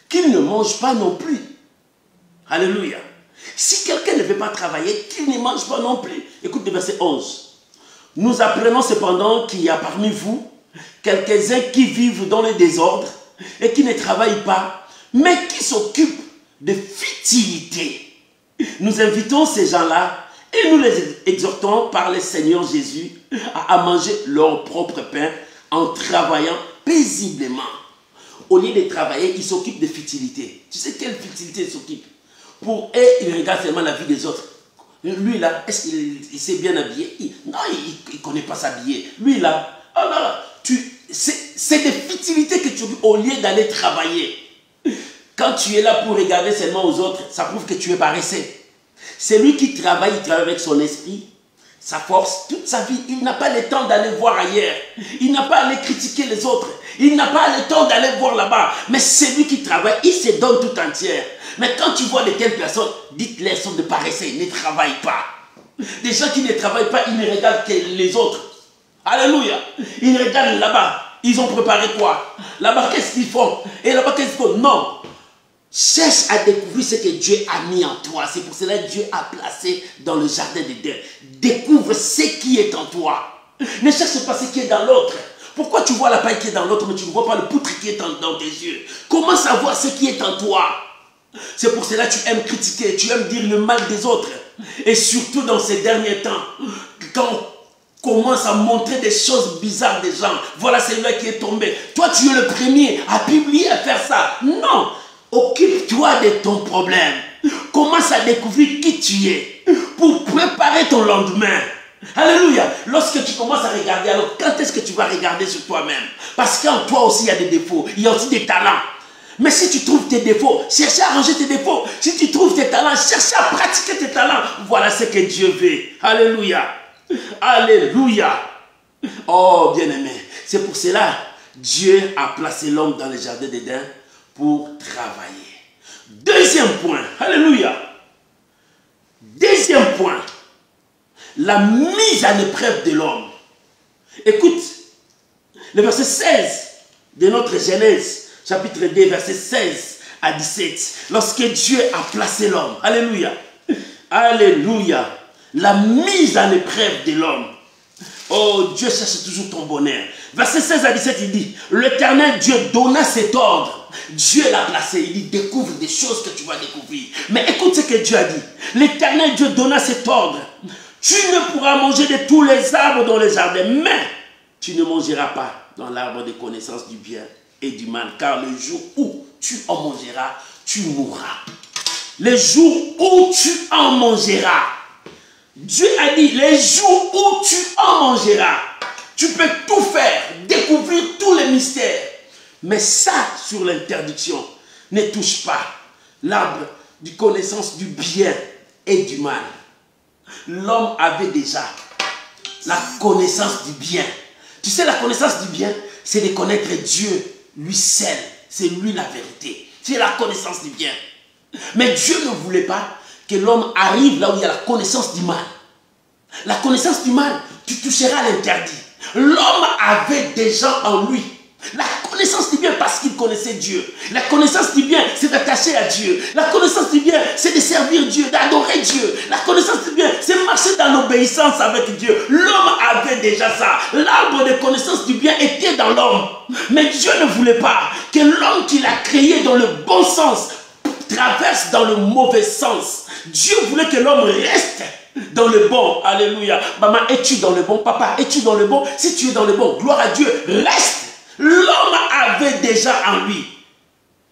qu'il ne mange pas non plus. Alléluia. Si quelqu'un ne veut pas travailler, qu'il ne mange pas non plus. Écoute le verset 11. Nous apprenons cependant qu'il y a parmi vous quelques-uns qui vivent dans le désordre et qui ne travaillent pas, mais qui s'occupent de futilité. Nous invitons ces gens-là et nous les exhortons par le Seigneur Jésus à manger leur propre pain en travaillant paisiblement. Au lieu de travailler, ils s'occupent de futilité. Tu sais quelle futilité ils s'occupent? Pour eux, ils regardent seulement la vie des autres. Lui là, est-ce qu'il s'est bien habillé? Non, il ne connaît pas s'habiller. Lui là, oh là, c'est des futilités que tu occupes au lieu d'aller travailler. Quand tu es là pour regarder seulement aux autres, ça prouve que tu es paresseux. C'est lui qui travaille, il travaille avec son esprit, sa force, toute sa vie. Il n'a pas le temps d'aller voir ailleurs. Il n'a pas à aller critiquer les autres. Il n'a pas le temps d'aller voir là-bas. Mais c'est lui qui travaille, il se donne tout entière. Mais quand tu vois de telles personnes, dites-les, sont de paresseux, ils ne travaillent pas. Des gens qui ne travaillent pas, ils ne regardent que les autres. Alléluia. Ils regardent là-bas. Ils ont préparé quoi? Là-bas, qu'est-ce qu'ils font? Et là-bas, qu'est-ce qu'ils font? Non. Cherche à découvrir ce que Dieu a mis en toi. C'est pour cela que Dieu a placé dans le jardin d'Éden. Découvre ce qui est en toi. Ne cherche pas ce qui est dans l'autre. Pourquoi tu vois la paille qui est dans l'autre, mais tu ne vois pas le poutre qui est dans tes yeux? Comment savoir ce qui est en toi? C'est pour cela que tu aimes critiquer, tu aimes dire le mal des autres. Et surtout dans ces derniers temps, quand on commence à montrer des choses bizarres des gens, voilà celui-là qui est tombé. Toi, tu es le premier à publier, à faire ça. Non! Occupe-toi de ton problème. Commence à découvrir qui tu es pour préparer ton lendemain. Alléluia. Lorsque tu commences à regarder, alors quand est-ce que tu vas regarder sur toi-même? Parce qu'en toi aussi, il y a des défauts. Il y a aussi des talents. Mais si tu trouves tes défauts, cherche à arranger tes défauts. Si tu trouves tes talents, cherche à pratiquer tes talents. Voilà ce que Dieu veut. Alléluia. Alléluia. Oh, bien-aimé. C'est pour cela Dieu a placé l'homme dans le jardin d'Éden pour travailler. Deuxième point. Alléluia. Deuxième point. La mise à l'épreuve de l'homme. Écoute, le verset 16 de notre Genèse, chapitre 2, verset 16 à 17. Lorsque Dieu a placé l'homme. Alléluia. Alléluia. La mise à l'épreuve de l'homme. Oh, Dieu cherche toujours ton bonheur. Verset 16 à 17, il dit, l'Éternel Dieu donna cet ordre. Dieu l'a placé. Il dit, découvre des choses que tu vas découvrir. Mais écoute ce que Dieu a dit. L'Éternel Dieu donna cet ordre. Tu ne pourras manger de tous les arbres dans les jardins, mais tu ne mangeras pas dans l'arbre de connaissance du bien et du mal, car le jour où tu en mangeras, tu mourras. Le jour où tu en mangeras. Dieu a dit, les jours où tu en mangeras, tu peux tout faire, découvrir tous les mystères. Mais ça, sur l'interdiction, ne touche pas l'arbre de connaissance du bien et du mal. L'homme avait déjà la connaissance du bien. Tu sais, la connaissance du bien, c'est de connaître Dieu, lui seul. C'est lui la vérité. C'est la connaissance du bien. Mais Dieu ne voulait pas que l'homme arrive là où il y a la connaissance du mal. La connaissance du mal, tu toucheras l'interdit. L'homme avait déjà en lui la connaissance du bien parce qu'il connaissait Dieu. La connaissance du bien, c'est d'attacher à Dieu. La connaissance du bien, c'est de servir Dieu, d'adorer Dieu. La connaissance du bien, c'est marcher dans l'obéissance avec Dieu. L'homme avait déjà ça. L'arbre de connaissance du bien était dans l'homme. Mais Dieu ne voulait pas que l'homme qu'il a créé dans le bon sens traverse dans le mauvais sens. Dieu voulait que l'homme reste dans le bon. Alléluia. Maman, es-tu dans le bon? Papa, es-tu dans le bon? Si tu es dans le bon, gloire à Dieu, reste. L'homme avait déjà en lui.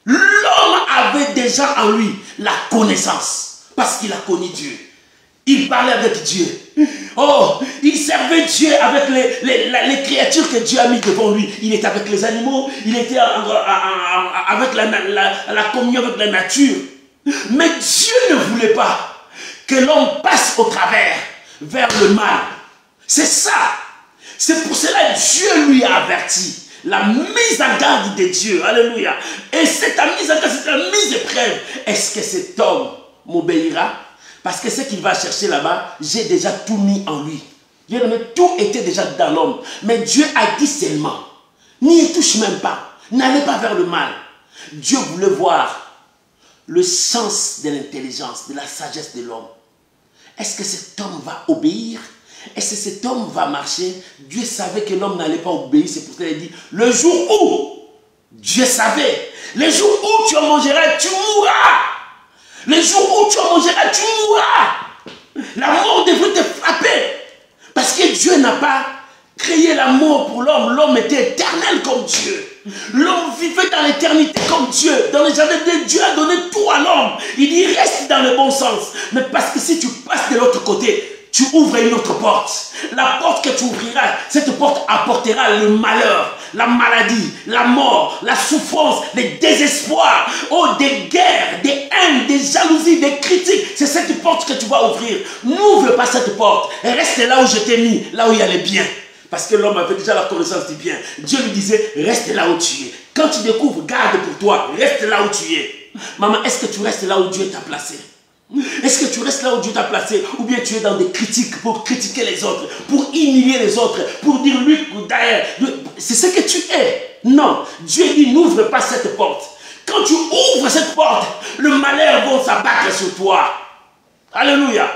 L'homme avait déjà en lui la connaissance. Parce qu'il a connu Dieu. Il parlait avec Dieu. Oh, il servait Dieu avec les créatures que Dieu a mis devant lui. Il était avec les animaux. Il était avec la communion avec la nature. Mais Dieu ne voulait pas que l'homme passe au travers vers le mal. C'est ça. C'est pour cela que Dieu lui a averti. La mise en garde de Dieu. Alléluia. Et cette mise en garde, c'est la mise épreuve. Est-ce que cet homme m'obéira? Parce que ce qu'il va chercher là-bas, j'ai déjà tout mis en lui. Tout était déjà dans l'homme. Mais Dieu a dit seulement, n'y touche même pas. N'allez pas vers le mal. Dieu voulait voir le sens de l'intelligence, de la sagesse de l'homme. Est-ce que cet homme va obéir? Est-ce que cet homme va marcher? Dieu savait que l'homme n'allait pas obéir. C'est pour ça qu'il a dit, le jour où, Dieu savait, le jour où tu en mangeras, tu mourras. Le jour où tu en mangeras, tu mourras. La mort devrait te frapper. Parce que Dieu n'a pas créé la mort pour l'homme. L'homme était éternel comme Dieu. L'homme vivait dans l'éternité comme Dieu. Dans le jardin de Dieu, Dieu a donné tout à l'homme. Il dit, reste dans le bon sens. Mais parce que si tu passes de l'autre côté, tu ouvres une autre porte. La porte que tu ouvriras, cette porte apportera le malheur, la maladie, la mort, la souffrance, le désespoir, oh, des guerres, des haines, des jalousies, des critiques. C'est cette porte que tu vas ouvrir. N'ouvre pas cette porte. Reste là où je t'ai mis, là où il y a le bien. Parce que l'homme avait déjà la connaissance du bien. Dieu lui disait, reste là où tu es. Quand tu découvres, garde pour toi, reste là où tu es. Maman, est-ce que tu restes là où Dieu t'a placé? Est-ce que tu restes là où Dieu t'a placé? Ou bien tu es dans des critiques pour critiquer les autres, pour humilier les autres, pour dire lui, derrière, c'est ce que tu es. Non, Dieu dit n'ouvre pas cette porte. Quand tu ouvres cette porte, le malheur va s'abattre sur toi. Alléluia.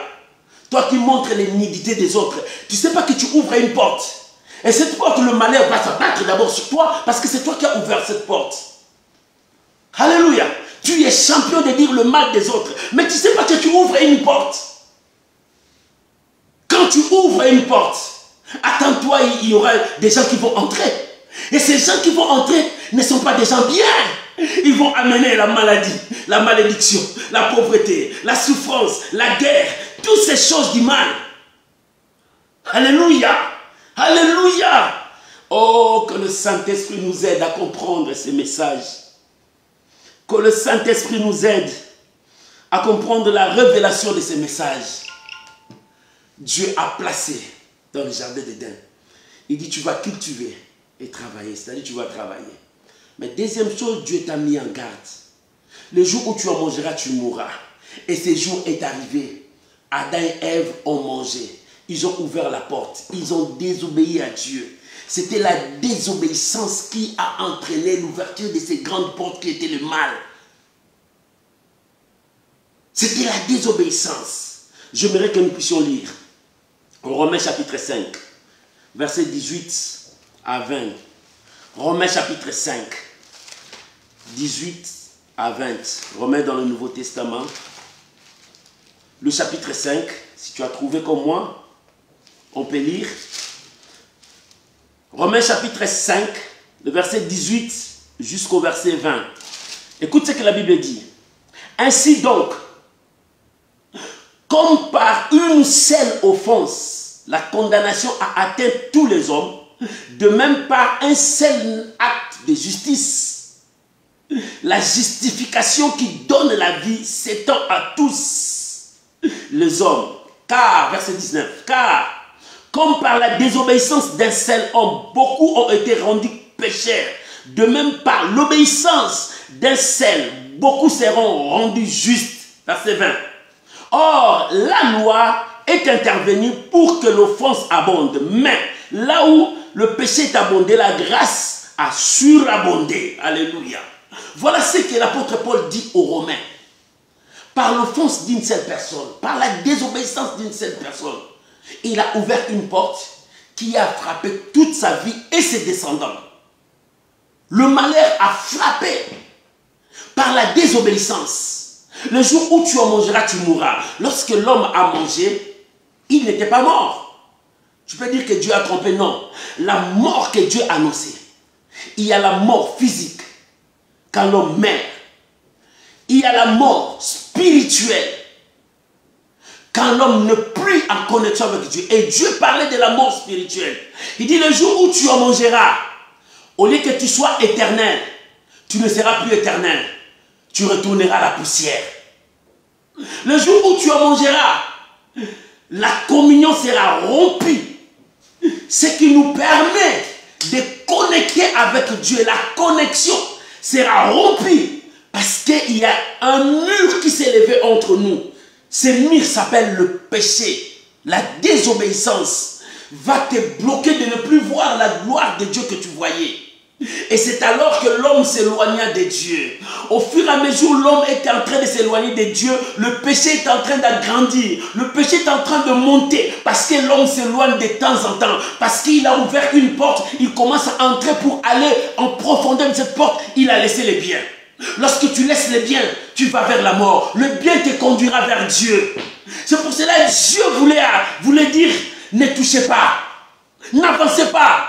Toi qui montres l'iniquité des autres, tu ne sais pas que tu ouvres une porte. Et cette porte, le malheur va s'abattre d'abord sur toi parce que c'est toi qui as ouvert cette porte. Alléluia. Tu es champion de dire le mal des autres. Mais tu ne sais pas que tu ouvres une porte. Quand tu ouvres une porte, attends-toi, il y aura des gens qui vont entrer. Et ces gens qui vont entrer ne sont pas des gens bien. Ils vont amener la maladie, la malédiction, la pauvreté, la souffrance, la guerre, toutes ces choses du mal. Alléluia. Alléluia. Oh, que le Saint-Esprit nous aide à comprendre ces messages. Que le Saint-Esprit nous aide à comprendre la révélation de ces messages. Dieu a placé dans le jardin d'Éden. Il dit, tu vas cultiver et travailler. C'est-à-dire, tu vas travailler. Mais deuxième chose, Dieu t'a mis en garde. Le jour où tu en mangeras, tu mourras. Et ce jour est arrivé. Adam et Ève ont mangé. Ils ont ouvert la porte. Ils ont désobéi à Dieu. C'était la désobéissance qui a entraîné l'ouverture de ces grandes portes qui étaient le mal. C'était la désobéissance. J'aimerais que nous puissions lire Romains chapitre 5, versets 18 à 20. Romains chapitre 5, 18 à 20. Romains dans le Nouveau Testament. Le chapitre 5, si tu as trouvé comme moi, on peut lire. Romains chapitre 5, le verset 18 jusqu'au verset 20. Écoute ce que la Bible dit. Ainsi donc, comme par une seule offense, la condamnation a atteint tous les hommes, de même par un seul acte de justice, la justification qui donne la vie s'étend à tous les hommes. Car, verset 19, car, comme par la désobéissance d'un seul homme, beaucoup ont été rendus pécheurs. De même par l'obéissance d'un seul, beaucoup seront rendus justes. Verset 20. Or, la loi est intervenu pour que l'offense abonde. Mais là où le péché est abondé, la grâce a surabondé. Alléluia. Voilà ce que l'apôtre Paul dit aux Romains. Par l'offense d'une seule personne, par la désobéissance d'une seule personne, il a ouvert une porte qui a frappé toute sa vie et ses descendants. Le malheur a frappé par la désobéissance. Le jour où tu en mangeras, tu mourras. Lorsque l'homme a mangé, il n'était pas mort. Tu peux dire que Dieu a trompé, non. La mort que Dieu a annoncée. Il y a la mort physique quand l'homme meurt. Il y a la mort spirituelle quand l'homme n'est plus en connexion avec Dieu. Et Dieu parlait de la mort spirituelle. Il dit le jour où tu en mangeras, au lieu que tu sois éternel, tu ne seras plus éternel. Tu retourneras à la poussière. Le jour où tu en mangeras, la communion sera rompue. Ce qui nous permet de connecter avec Dieu. La connexion sera rompue parce qu'il y a un mur qui s'est levé entre nous. Ce mur s'appelle le péché. La désobéissance va te bloquer de ne plus voir la gloire de Dieu que tu voyais. Et c'est alors que l'homme s'éloigna de Dieu. Au fur et à mesure où l'homme était en train de s'éloigner de Dieu, le péché est en train d'agrandir. Le péché est en train de monter parce que l'homme s'éloigne de temps en temps. Parce qu'il a ouvert une porte, il commence à entrer pour aller en profondeur de cette porte. Il a laissé les biens. Lorsque tu laisses les biens, tu vas vers la mort. Le bien te conduira vers Dieu. C'est pour cela que Dieu voulait dire, ne touchez pas, n'avancez pas.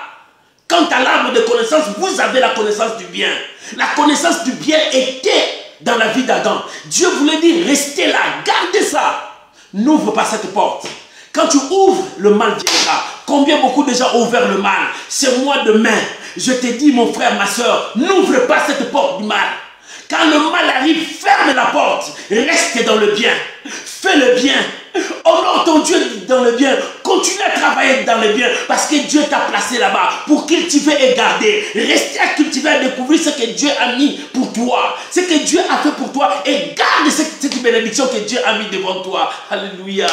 Quant à l'arbre de connaissance, vous avez la connaissance du bien. La connaissance du bien était dans la vie d'Adam. Dieu voulait dire, restez là, gardez ça. N'ouvre pas cette porte. Quand tu ouvres, le mal viendra. Combien beaucoup de gens ont ouvert le mal? C'est moi demain. Je te dis, mon frère, ma soeur, n'ouvre pas cette porte du mal. Quand le mal arrive, ferme la porte. Reste dans le bien. Fais le bien. Honore ton Dieu dans le bien. Continue à travailler dans le bien. Parce que Dieu t'a placé là-bas pour cultiver et garder. Restez à cultiver et découvrir ce que Dieu a mis pour toi. Ce que Dieu a fait pour toi. Et garde cette bénédiction que Dieu a mis devant toi. Alléluia.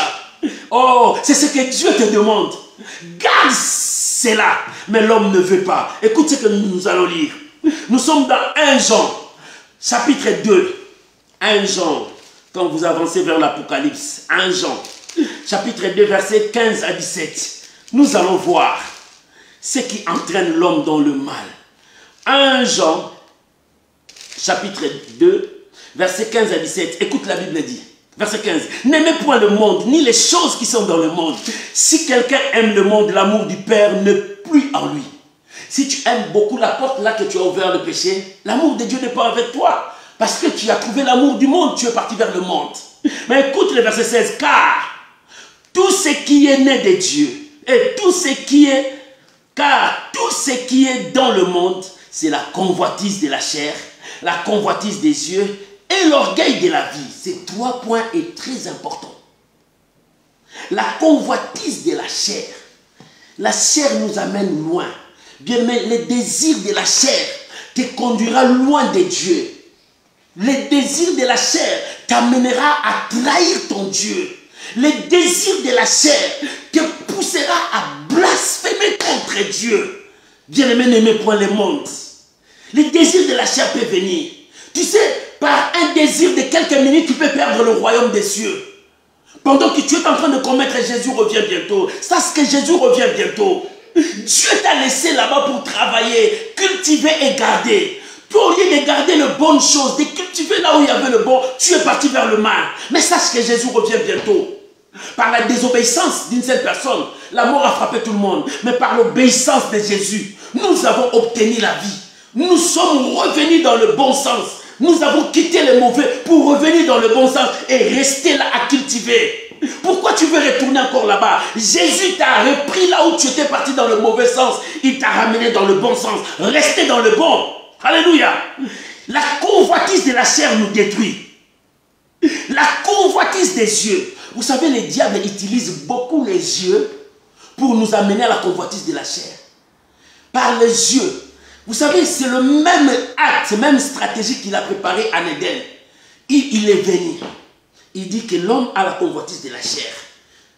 Oh, c'est ce que Dieu te demande. Garde cela. Mais l'homme ne veut pas. Écoute ce que nous allons lire. Nous sommes dans 1 Jean. Chapitre 2, 1 Jean, quand vous avancez vers l'Apocalypse, 1 Jean, chapitre 2, versets 15 à 17, nous allons voir ce qui entraîne l'homme dans le mal. 1 Jean, chapitre 2, versets 15 à 17, écoute la Bible dit, verset 15, n'aimez point le monde, ni les choses qui sont dans le monde. Si quelqu'un aime le monde, l'amour du Père n'est plus en lui. Si tu aimes beaucoup la porte là que tu as ouvert le péché, l'amour de Dieu n'est pas avec toi. Parce que tu as trouvé l'amour du monde, tu es parti vers le monde. Mais écoute le verset 16. Car tout ce qui est né de Dieu, et tout ce qui est dans le monde, c'est la convoitise de la chair, la convoitise des yeux et l'orgueil de la vie. Ces 3 points sont très importants. La convoitise de la chair. La chair nous amène loin. Bien, mais le désir de la chair te conduira loin de Dieu. Le désir de la chair t'amènera à trahir ton Dieu. Le désir de la chair te poussera à blasphémer contre Dieu. Bien-aimé, n'aimez point le monde. Le désir de la chair peut venir. Tu sais, par un désir de quelques minutes, tu peux perdre le royaume des cieux. Pendant que tu es en train de commettre, Jésus revient bientôt. Sache que Jésus revient bientôt. Dieu t'a laissé là-bas pour travailler, cultiver et garder. Toi, au lieu de garder les bonnes choses, de cultiver là où il y avait le bon, tu es parti vers le mal. Mais sache que Jésus revient bientôt. Par la désobéissance d'une seule personne, la mort a frappé tout le monde. Mais par l'obéissance de Jésus, nous avons obtenu la vie. Nous sommes revenus dans le bon sens. Nous avons quitté le mauvais pour revenir dans le bon sens et rester là à cultiver. Pourquoi tu veux retourner encore là-bas? Jésus t'a repris là où tu étais parti dans le mauvais sens. Il t'a ramené dans le bon sens. Restez dans le bon. Alléluia. La convoitise de la chair nous détruit. La convoitise des yeux. Vous savez, le diable utilise beaucoup les yeux pour nous amener à la convoitise de la chair. Par les yeux. Vous savez, c'est le même acte, même stratégie qu'il a préparé en Éden. Il est venu. Il dit que l'homme a la convoitise de la chair.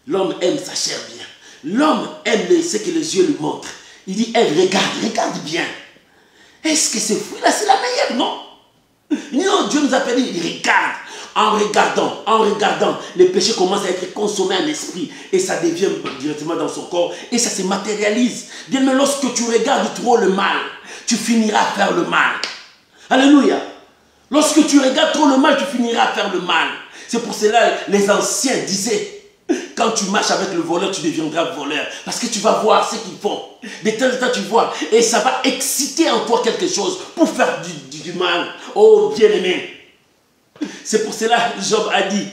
L'homme aime sa chair bien. L'homme aime ce que les yeux lui montrent. Il dit, Ève, regarde bien. Est-ce que ce fruit-là, c'est la meilleure? Non. Non, Dieu nous a fait dire, il regarde. En regardant, le péché commence à être consommé en esprit et ça devient directement dans son corps et ça se matérialise. Bien, mais lorsque tu regardes trop le mal, tu finiras à faire le mal. Alléluia. Lorsque tu regardes trop le mal, tu finiras à faire le mal. C'est pour cela les anciens disaient, quand tu marches avec le voleur, tu deviendras voleur. Parce que tu vas voir ce qu'ils font. De temps en temps, tu vois. Et ça va exciter en toi quelque chose pour faire du mal. Oh, bien-aimé. C'est pour cela que Job a dit,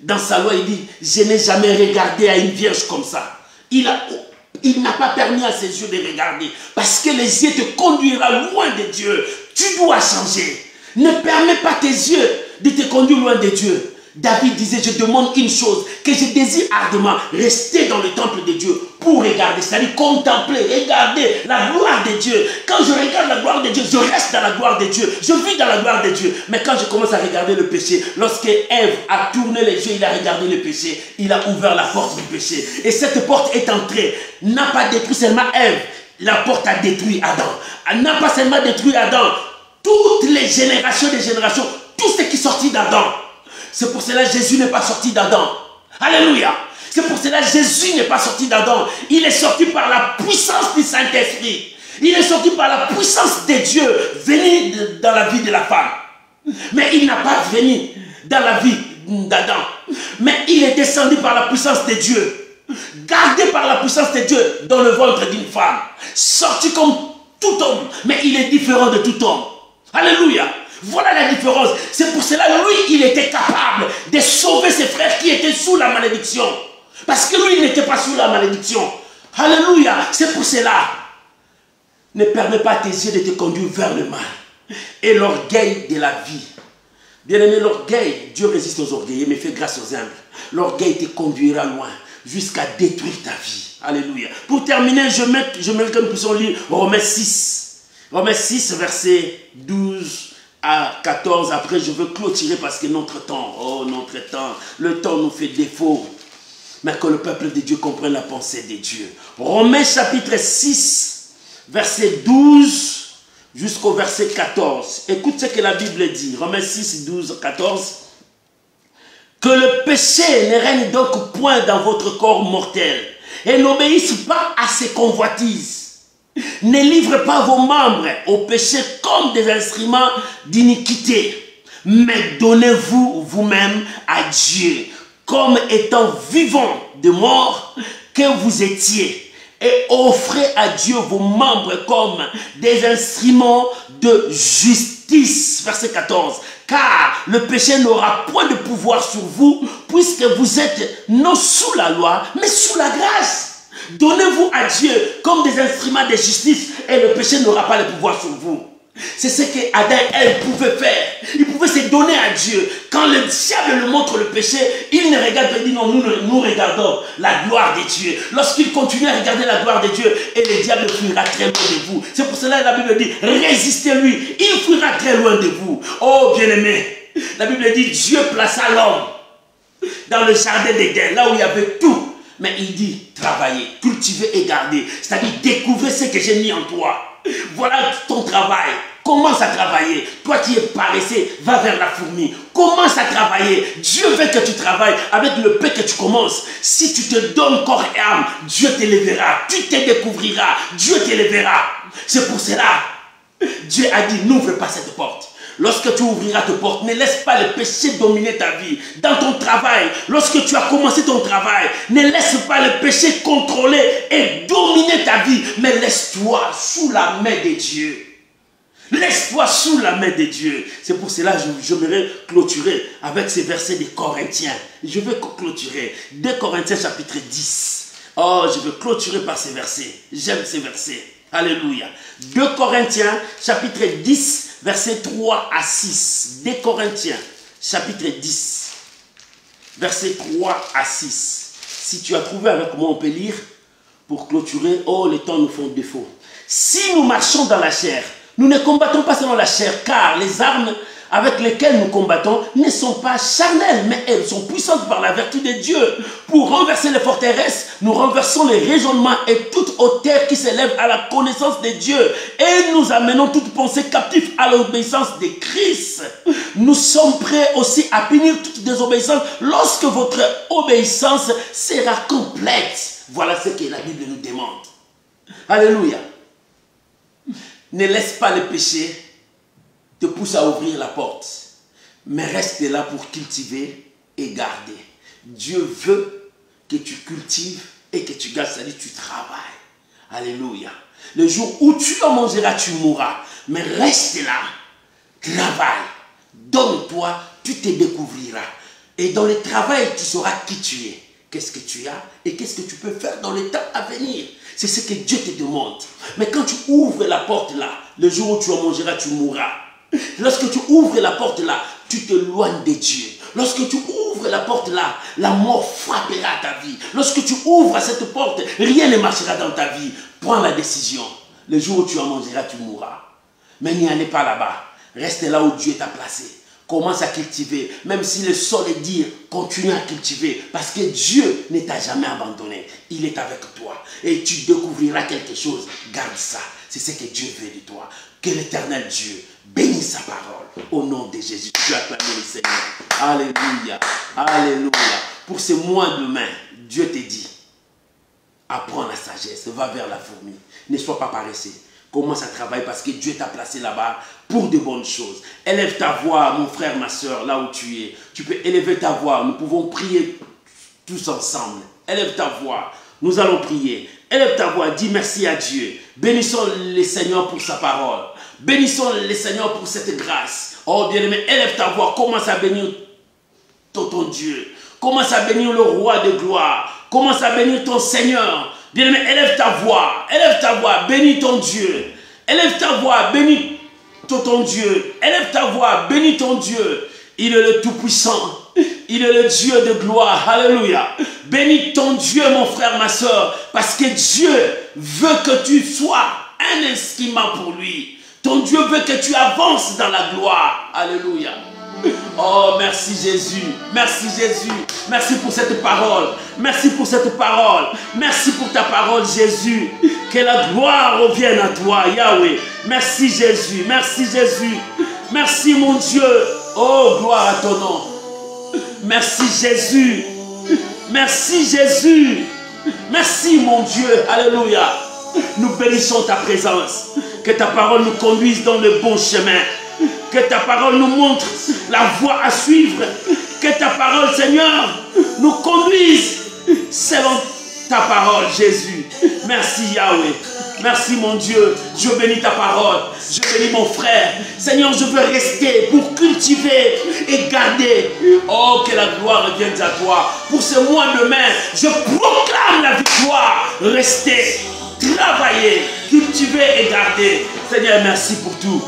dans sa loi, il dit, je n'ai jamais regardé à une vierge comme ça. Il n'a pas permis à ses yeux de regarder. Parce que les yeux te conduiront loin de Dieu. Tu dois changer. Ne permets pas tes yeux de te conduire loin de Dieu. David disait, je demande une chose, que je désire ardemment, rester dans le temple de Dieu pour regarder, c'est-à-dire contempler, regarder la gloire de Dieu. Quand je regarde la gloire de Dieu, je reste dans la gloire de Dieu, je vis dans la gloire de Dieu. Mais quand je commence à regarder le péché, lorsque Ève a tourné les yeux, il a regardé le péché, il a ouvert la porte du péché. Et cette porte est entrée, n'a pas détruit seulement Ève, la porte a détruit Adam. Elle n'a pas seulement détruit Adam, toutes les générations des générations, tout ce qui est sorti d'Adam. C'est pour cela que Jésus n'est pas sorti d'Adam. Alléluia. C'est pour cela que Jésus n'est pas sorti d'Adam. Il est sorti par la puissance du Saint-Esprit. Il est sorti par la puissance de Dieu, venu dans la vie de la femme. Mais il n'a pas venu dans la vie d'Adam. Mais il est descendu par la puissance de Dieu. Gardé par la puissance de Dieu dans le ventre d'une femme. Sorti comme tout homme. Mais il est différent de tout homme. Alléluia. Voilà la différence. C'est pour cela, lui, il était capable de sauver ses frères qui étaient sous la malédiction. Parce que lui, il n'était pas sous la malédiction. Alléluia. C'est pour cela. Ne permets pas à tes yeux de te conduire vers le mal. Et l'orgueil de la vie. Bien-aimé, l'orgueil, Dieu résiste aux orgueilleux, mais fait grâce aux humbles. L'orgueil te conduira loin, jusqu'à détruire ta vie. Alléluia. Pour terminer, je mets comme nous puissions lire Romains 6. Romains 6, verset 12 à 14, après je veux clôturer parce que notre temps, le temps nous fait défaut. Mais que le peuple de Dieu comprenne la pensée de Dieu. Romains chapitre 6, verset 12 jusqu'au verset 14. Écoute ce que la Bible dit. Romains 6, 12, 14. Que le péché ne règne donc point dans votre corps mortel et n'obéisse pas à ses convoitises. Ne livrez pas vos membres au péché comme des instruments d'iniquité, mais donnez-vous vous-même à Dieu comme étant vivants de mort que vous étiez, et offrez à Dieu vos membres comme des instruments de justice. Verset 14. Car le péché n'aura point de pouvoir sur vous, puisque vous êtes non sous la loi, mais sous la grâce. Donnez-vous à Dieu comme des instruments de justice et le péché n'aura pas le pouvoir sur vous. C'est ce que Adam et Ève pouvaient faire. Ils pouvaient se donner à Dieu. Quand le diable lui montre le péché, il ne regarde pas, il dit non, nous regardons la gloire de Dieu. Lorsqu'il continue à regarder la gloire de Dieu, et le diable fuira très loin de vous. C'est pour cela que la Bible dit, résistez-lui, il fuira très loin de vous. Oh bien-aimé, la Bible dit, Dieu plaça l'homme dans le jardin d'Éden, là où il y avait tout. Mais il dit, travaillez, cultivez et gardez. C'est-à-dire, découvrez ce que j'ai mis en toi. Voilà ton travail. Commence à travailler. Toi qui es paresseux, va vers la fourmi. Commence à travailler. Dieu veut que tu travailles avec le peu que tu commences. Si tu te donnes corps et âme, Dieu t'élèvera. Tu te découvriras. Dieu t'élèvera. C'est pour cela. Dieu a dit, n'ouvre pas cette porte. Lorsque tu ouvriras tes portes, ne laisse pas le péché dominer ta vie. Dans ton travail, lorsque tu as commencé ton travail, ne laisse pas le péché contrôler et dominer ta vie. Mais laisse-toi sous la main de Dieu. Laisse-toi sous la main de Dieu. C'est pour cela que j'aimerais clôturer avec ces versets des Corinthiens. Je veux clôturer. 2 Corinthiens chapitre 10. Oh, je veux clôturer par ces versets. J'aime ces versets. Alléluia. 2 Corinthiens chapitre 10. Versets 3 à 6. 2 Corinthiens, chapitre 10. Versets 3 à 6. Si tu as trouvé avec moi, on peut lire pour clôturer. Oh, les temps nous font défaut. Si nous marchons dans la chair, nous ne combattons pas selon la chair, car les armes avec lesquelles nous combattons ne sont pas charnelles, mais elles sont puissantes par la vertu de Dieu. Pour renverser les forteresses, nous renversons les raisonnements et toute hauteur qui s'élève à la connaissance de Dieu. Et nous amenons toute pensée captive à l'obéissance de Christ. Nous sommes prêts aussi à punir toute désobéissance lorsque votre obéissance sera complète. Voilà ce que la Bible nous demande. Alléluia. Ne laisse pas le péché te pousse à ouvrir la porte, mais reste là pour cultiver et garder. Dieu veut que tu cultives et que tu gardes, c'est-à-dire tu travailles. Alléluia. Le jour où tu en mangeras, tu mourras, mais reste là, travaille, donne-toi, tu te découvriras. Et dans le travail, tu sauras qui tu es, qu'est-ce que tu as et qu'est-ce que tu peux faire dans le temps à venir. C'est ce que Dieu te demande. Mais quand tu ouvres la porte là, le jour où tu en mangeras, tu mourras. Lorsque tu ouvres la porte là, tu te loignes de Dieu. Lorsque tu ouvres la porte là, la mort frappera ta vie. Lorsque tu ouvres cette porte, rien ne marchera dans ta vie. Prends la décision. Le jour où tu en mangeras, tu mourras. Mais n'y allez pas là-bas. Reste là où Dieu t'a placé. Commence à cultiver. Même si le sol est dur, continue à cultiver. Parce que Dieu ne t'a jamais abandonné. Il est avec toi. Et tu découvriras quelque chose. Garde ça. C'est ce que Dieu veut de toi. Que l'Éternel Dieu bénisse sa parole. Au nom de Jésus. Tu acclames le Seigneur. Alléluia. Alléluia. Pour ce mois de mai, Dieu te dit, apprends la sagesse. Va vers la fourmi. Ne sois pas paresseux. Commence à travailler parce que Dieu t'a placé là-bas pour de bonnes choses. Élève ta voix, mon frère, ma soeur, là où tu es. Tu peux élever ta voix. Nous pouvons prier tous ensemble. Élève ta voix. Nous allons prier. Élève ta voix. Dis merci à Dieu. Bénissons le Seigneur pour sa parole. Bénissons le Seigneur pour cette grâce. Oh bien-aimé, élève ta voix. Commence à bénir ton Dieu. Commence à bénir le roi de gloire. Commence à bénir ton Seigneur. Bien-aimé, élève ta voix, bénis ton Dieu. Élève ta voix, bénis ton Dieu. Élève ta voix, bénis ton Dieu. Il est le Tout-Puissant. Il est le Dieu de gloire. Alléluia. Bénis ton Dieu, mon frère, ma soeur, parce que Dieu veut que tu sois un instrument pour lui. Ton Dieu veut que tu avances dans la gloire. Alléluia. Oh, merci Jésus. Merci Jésus. Merci pour cette parole. Merci pour cette parole. Merci pour ta parole, Jésus. Que la gloire revienne à toi, Yahweh. Merci Jésus. Merci Jésus. Merci mon Dieu. Oh, gloire à ton nom. Merci Jésus. Merci Jésus. Merci mon Dieu. Alléluia. Nous bénissons ta présence. Que ta parole nous conduise dans le bon chemin. Que ta parole nous montre la voie à suivre. Que ta parole, Seigneur, nous conduise selon ta parole, Jésus. Merci Yahweh. Merci mon Dieu. Je bénis ta parole. Je bénis mon frère. Seigneur, je veux rester pour cultiver et garder. Oh, que la gloire revienne à toi. Pour ce mois de mai, je proclame la victoire. Restez, travaillez, cultivez et gardez. Seigneur, merci pour tout.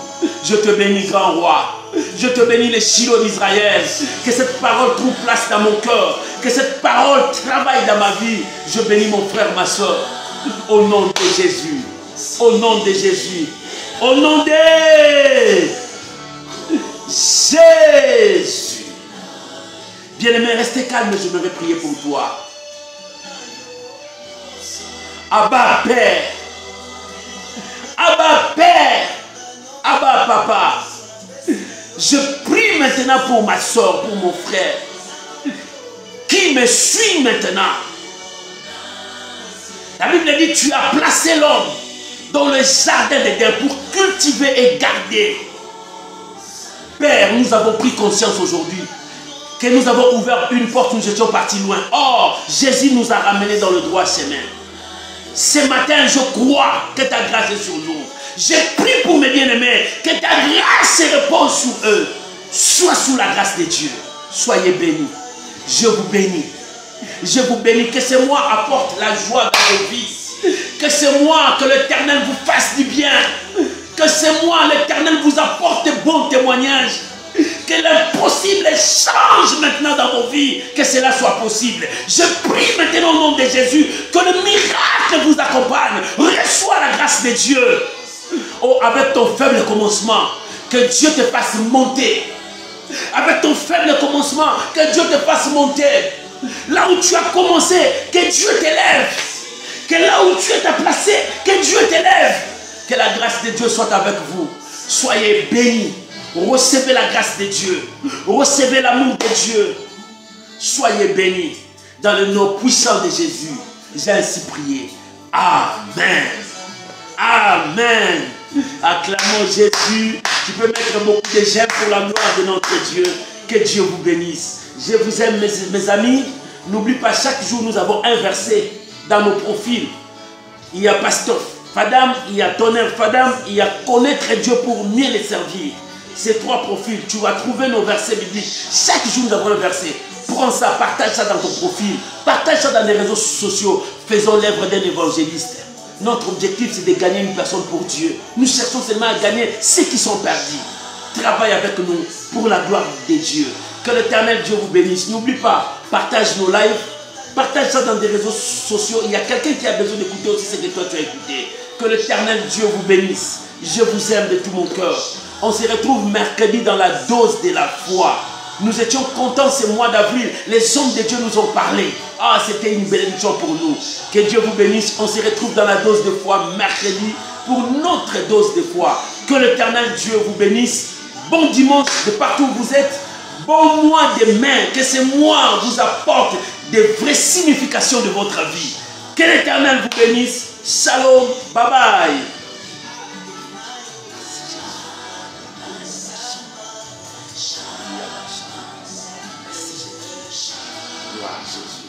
Je te bénis, grand roi. Je te bénis, les Shiloh d'Israël. Que cette parole trouve place dans mon cœur. Que cette parole travaille dans ma vie. Je bénis mon frère, ma soeur. Au nom de Jésus. Au nom de Jésus. Au nom de Jésus. Bien-aimé, restez calme, je vais prier pour toi. Abba, Père. Abba, Père. Abba, Papa. Je prie maintenant pour ma soeur, pour mon frère, qui me suit maintenant. La Bible dit, tu as placé l'homme dans le jardin d'Éden pour cultiver et garder. Père, nous avons pris conscience aujourd'hui que nous avons ouvert une porte où nous étions partis loin. Or, Jésus nous a ramenés dans le droit chemin. Ce matin, je crois que ta grâce est sur nous. Je prie pour mes bien-aimés, que ta grâce se repose sur eux. Sois sous la grâce de Dieu. Soyez bénis. Je vous bénis. Je vous bénis. Que ce mois apporte la joie dans vos vies. Que ce mois, que l'Éternel vous fasse du bien. Que ce mois, l'Éternel vous apporte de bons témoignages. Que l'impossible change maintenant dans vos vies. Que cela soit possible. Je prie maintenant au nom de Jésus que le miracle vous accompagne. Reçois la grâce de Dieu. Oh, avec ton faible commencement, Que Dieu te fasse monter. Avec ton faible commencement, que Dieu te fasse monter. Là où tu as commencé, que Dieu t'élève. Que là où tu es placé, que Dieu t'élève. Que la grâce de Dieu soit avec vous. Soyez bénis. Recevez la grâce de Dieu. Recevez l'amour de Dieu. Soyez bénis. Dans le nom puissant de Jésus, j'ai ainsi prié. Amen. Amen. Acclamons Jésus. Tu peux mettre beaucoup de j'aime pour la gloire de notre Dieu. Que Dieu vous bénisse. Je vous aime, mes amis. N'oublie pas, chaque jour, nous avons un verset dans nos profils. Il y a Pasteur Fadam, il y a Tonnerre Fadam, il y a Connaître Dieu pour mieux les servir. Ces trois profils, tu vas trouver nos versets bibliques. Chaque jour, nous avons un verset. Prends ça, partage ça dans ton profil. Partage ça dans les réseaux sociaux. Faisons l'œuvre d'un évangéliste. Notre objectif, c'est de gagner une personne pour Dieu. Nous cherchons seulement à gagner ceux qui sont perdus. Travaille avec nous pour la gloire de Dieu. Que l'Éternel Dieu vous bénisse. N'oublie pas, partage nos lives. Partage ça dans des réseaux sociaux. Il y a quelqu'un qui a besoin d'écouter aussi ce que toi tu as écouté. Que l'Éternel Dieu vous bénisse. Je vous aime de tout mon cœur. On se retrouve mercredi dans la dose de la foi. Nous étions contents ce mois d'avril. Les hommes de Dieu nous ont parlé. Ah, c'était une bénédiction pour nous. Que Dieu vous bénisse. On se retrouve dans la dose de foi mercredi pour notre dose de foi. Que l'Éternel Dieu vous bénisse. Bon dimanche de partout où vous êtes. Bon mois de mai. Que ce mois vous apporte des vraies significations de votre vie. Que l'Éternel vous bénisse. Shalom. Bye bye. Gloire à Jésus.